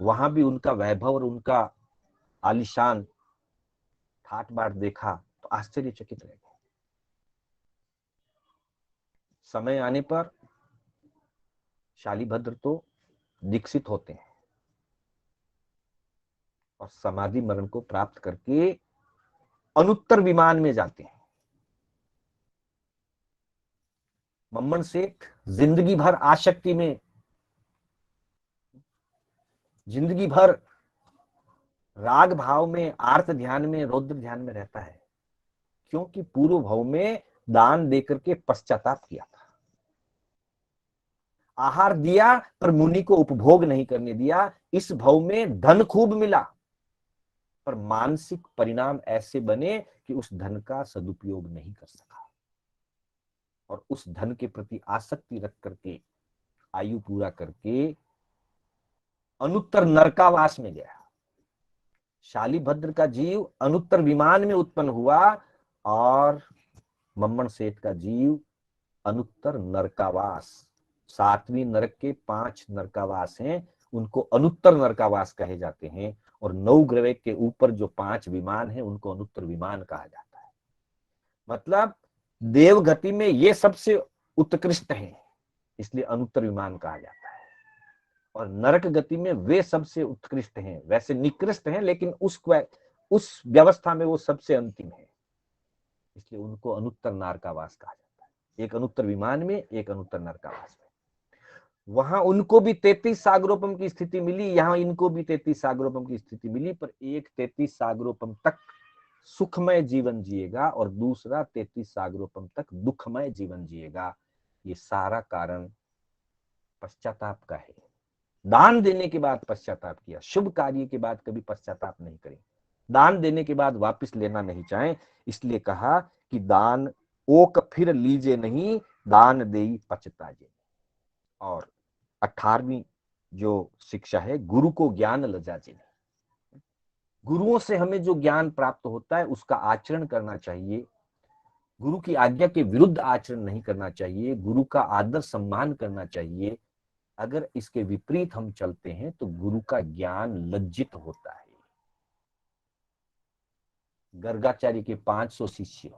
Speaker 1: वहां भी उनका वैभव और उनका आलिशान ठाट बाट देखा तो आश्चर्यचकित रह गए। समय आने पर शालिभद्र तो दीक्षित होते हैं और समाधि मरण को प्राप्त करके अनुत्तर विमान में जाते हैं। मम्मन सेठ जिंदगी भर आसक्ति में, जिंदगी भर राग भाव में, आर्त ध्यान में, रौद्र ध्यान में रहता है, क्योंकि पूर्व भाव में दान देकर के पश्चाताप किया था। आहार दिया पर मुनि को उपभोग नहीं करने दिया। इस भाव में धन खूब मिला, पर मानसिक परिणाम ऐसे बने कि उस धन का सदुपयोग नहीं कर सका और उस धन के प्रति आसक्ति रख करके आयु पूरा करके अनुत्तर नरकावास में गया। शालिभद्र का जीव अनुत्तर विमान में उत्पन्न हुआ और मम्मन सेठ का जीव अनुत्तर नरकावास। 7वीं नरक के 5 नरकावास हैं, उनको अनुत्तर नरकावास कहे जाते हैं। और 9 ग्रह के ऊपर जो 5 विमान हैं, उनको अनुत्तर विमान कहा जाता है। मतलब देवगति में ये सबसे उत्कृष्ट है, इसलिए अनुत्तर विमान कहा जाता है। और नरक गति में वे सबसे उत्कृष्ट हैं, वैसे निकृष्ट हैं, लेकिन उस व्यवस्था में वो सबसे अंतिम है, इसलिए उनको अनुत्तर नरकावास कहा जाता है। एक अनुत्तर विमान में, एक अनुत्तर नरकावास में। वहां उनको भी 33 सागरोपम की स्थिति मिली, यहां इनको भी 33 सागरोपम की स्थिति मिली, पर एक 33 सागरोपम तक सुखमय जीवन जिएगा और दूसरा 33 सागरोपम तक दुखमय जीवन जिएगा। ये सारा कारण पश्चाताप का है। दान देने के बाद पश्चाताप किया, शुभ कार्य के बाद कभी पश्चाताप नहीं करें। दान देने के बाद वापस लेना नहीं चाहें, इसलिए कहा कि दान ओक फिर लीजे नहीं, दान देई पछताजे। और 18वीं जो शिक्षा है, गुरु को ज्ञान लजाजे नहीं। गुरुओं से हमें जो ज्ञान प्राप्त होता है उसका आचरण करना चाहिए। गुरु की आज्ञा के विरुद्ध आचरण नहीं करना चाहिए, गुरु का आदर सम्मान करना चाहिए। अगर इसके विपरीत हम चलते हैं तो गुरु का ज्ञान लज्जित होता है। गर्गाचार्य के 500 शिष्य,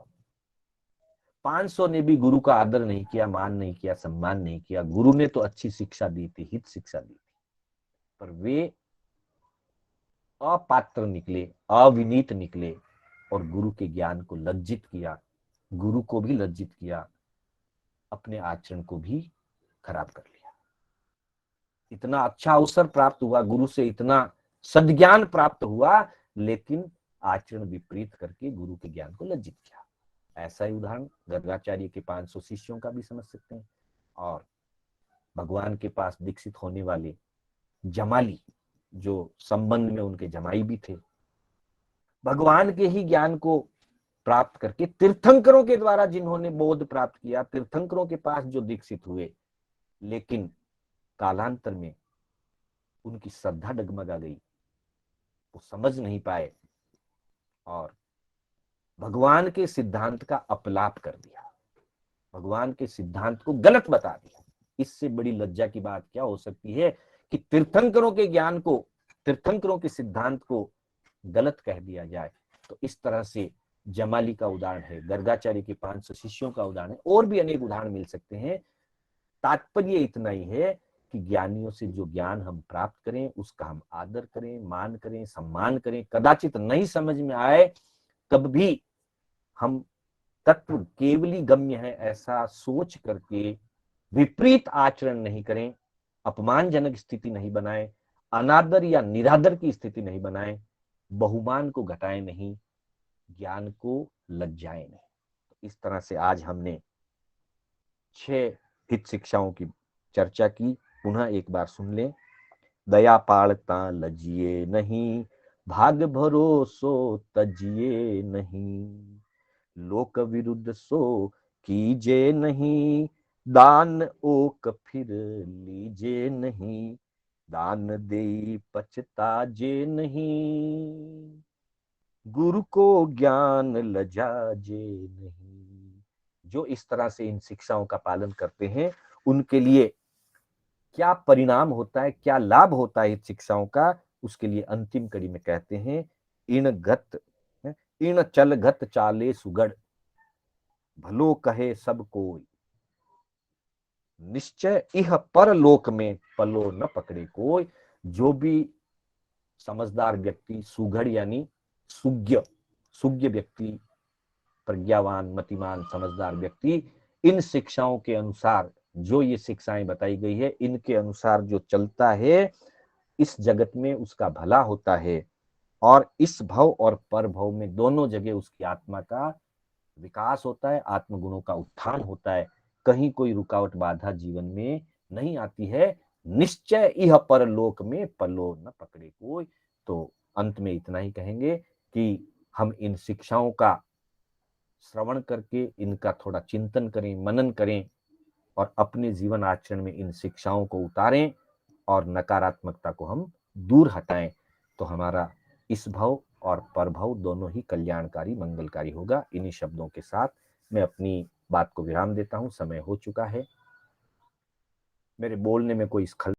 Speaker 1: 500 ने भी गुरु का आदर नहीं किया, मान नहीं किया, सम्मान नहीं किया। गुरु ने तो अच्छी शिक्षा दी थी, हित शिक्षा दी थी, पर वे अपात्र निकले, अविनीत निकले और गुरु के ज्ञान को लज्जित किया, गुरु को भी लज्जित किया, अपने आचरण को भी खराब कर लिया। इतना अच्छा अवसर प्राप्त हुआ, गुरु से इतना सद्ज्ञान प्राप्त हुआ, लेकिन आचरण विपरीत करके गुरु के ज्ञान को लज्जित किया। ऐसा ही उदाहरण गर्गाचार्य के 500 शिष्यों का भी समझ सकते हैं। और भगवान के पास दीक्षित होने वाले जमाली, जो संबंध में उनके जमाई भी थे, भगवान के ही ज्ञान को प्राप्त करके तीर्थंकरों के द्वारा जिन्होंने बोध प्राप्त किया, तीर्थंकरों के पास जो दीक्षित हुए, लेकिन कालांतर में उनकी श्रद्धा डगमगा गई, वो समझ नहीं पाए और भगवान के सिद्धांत का अपलाप कर दिया, भगवान के सिद्धांत को गलत बता दिया। इससे बड़ी लज्जा की बात क्या हो सकती है कि तीर्थंकरों के ज्ञान को, तीर्थंकरों के सिद्धांत को गलत कह दिया जाए। तो इस तरह से जमाली का उदाहरण है, गर्गाचार्य के 500 शिष्यों का उदाहरण है, और भी अनेक उदाहरण मिल सकते हैं। तात्पर्य इतना ही है कि ज्ञानियों से जो ज्ञान हम प्राप्त करें उसका हम आदर करें, मान करें, सम्मान करें। कदाचित नहीं समझ में आए तब भी हम तत्व केवली गम्य है ऐसा सोच करके विपरीत आचरण नहीं करें, अपमानजनक स्थिति नहीं बनाए, अनादर या निरादर की स्थिति नहीं बनाए, बहुमान को घटाएं नहीं, ज्ञान को लज्जाएं नहीं। तो इस तरह से आज हमने 6 हित शिक्षाओं की चर्चा की। पुनः एक बार सुन लें। दया पाड़ता लजिए नहीं, भाग भरोसो तजिए नहीं, लोक विरुद्ध सो कीजे नहीं, दान ओक फिर लीजे नहीं, दान दे पछताजे नहीं, गुरु को ज्ञान लजाजे नहीं। जो इस तरह से इन शिक्षाओं का पालन करते हैं उनके लिए क्या परिणाम होता है, क्या लाभ होता है इस शिक्षाओं का, उसके लिए अंतिम कड़ी में कहते हैं, इन चल गत चाले सुगढ़, भलो कहे सब कोई, निश्चय इह परलोक में पलो न पकड़े कोई। जो भी समझदार व्यक्ति, सुघड़ यानी सुज्ञ, सुज्ञ व्यक्ति, प्रज्ञावान, मतिमान, समझदार व्यक्ति इन शिक्षाओं के अनुसार, जो ये शिक्षाएं बताई गई है इनके अनुसार जो चलता है, इस जगत में उसका भला होता है और इस भव और पर भव में दोनों जगह उसकी आत्मा का विकास होता है, आत्मगुणों का उत्थान होता है। कहीं कोई रुकावट बाधा जीवन में नहीं आती है। निश्चय यह परलोक में पलो न पकड़े कोई। तो अंत में इतना ही कहेंगे कि हम इन शिक्षाओं का श्रवण करके इनका थोड़ा चिंतन करें, मनन करें और अपने जीवन आचरण में इन शिक्षाओं को उतारें और नकारात्मकता को हम दूर हटाएं। तो हमारा इस भव और परभव दोनों ही कल्याणकारी, मंगलकारी होगा। इन्हीं शब्दों के साथ मैं अपनी बात को विराम देता हूं। समय हो चुका है। मेरे बोलने में कोई स्खलन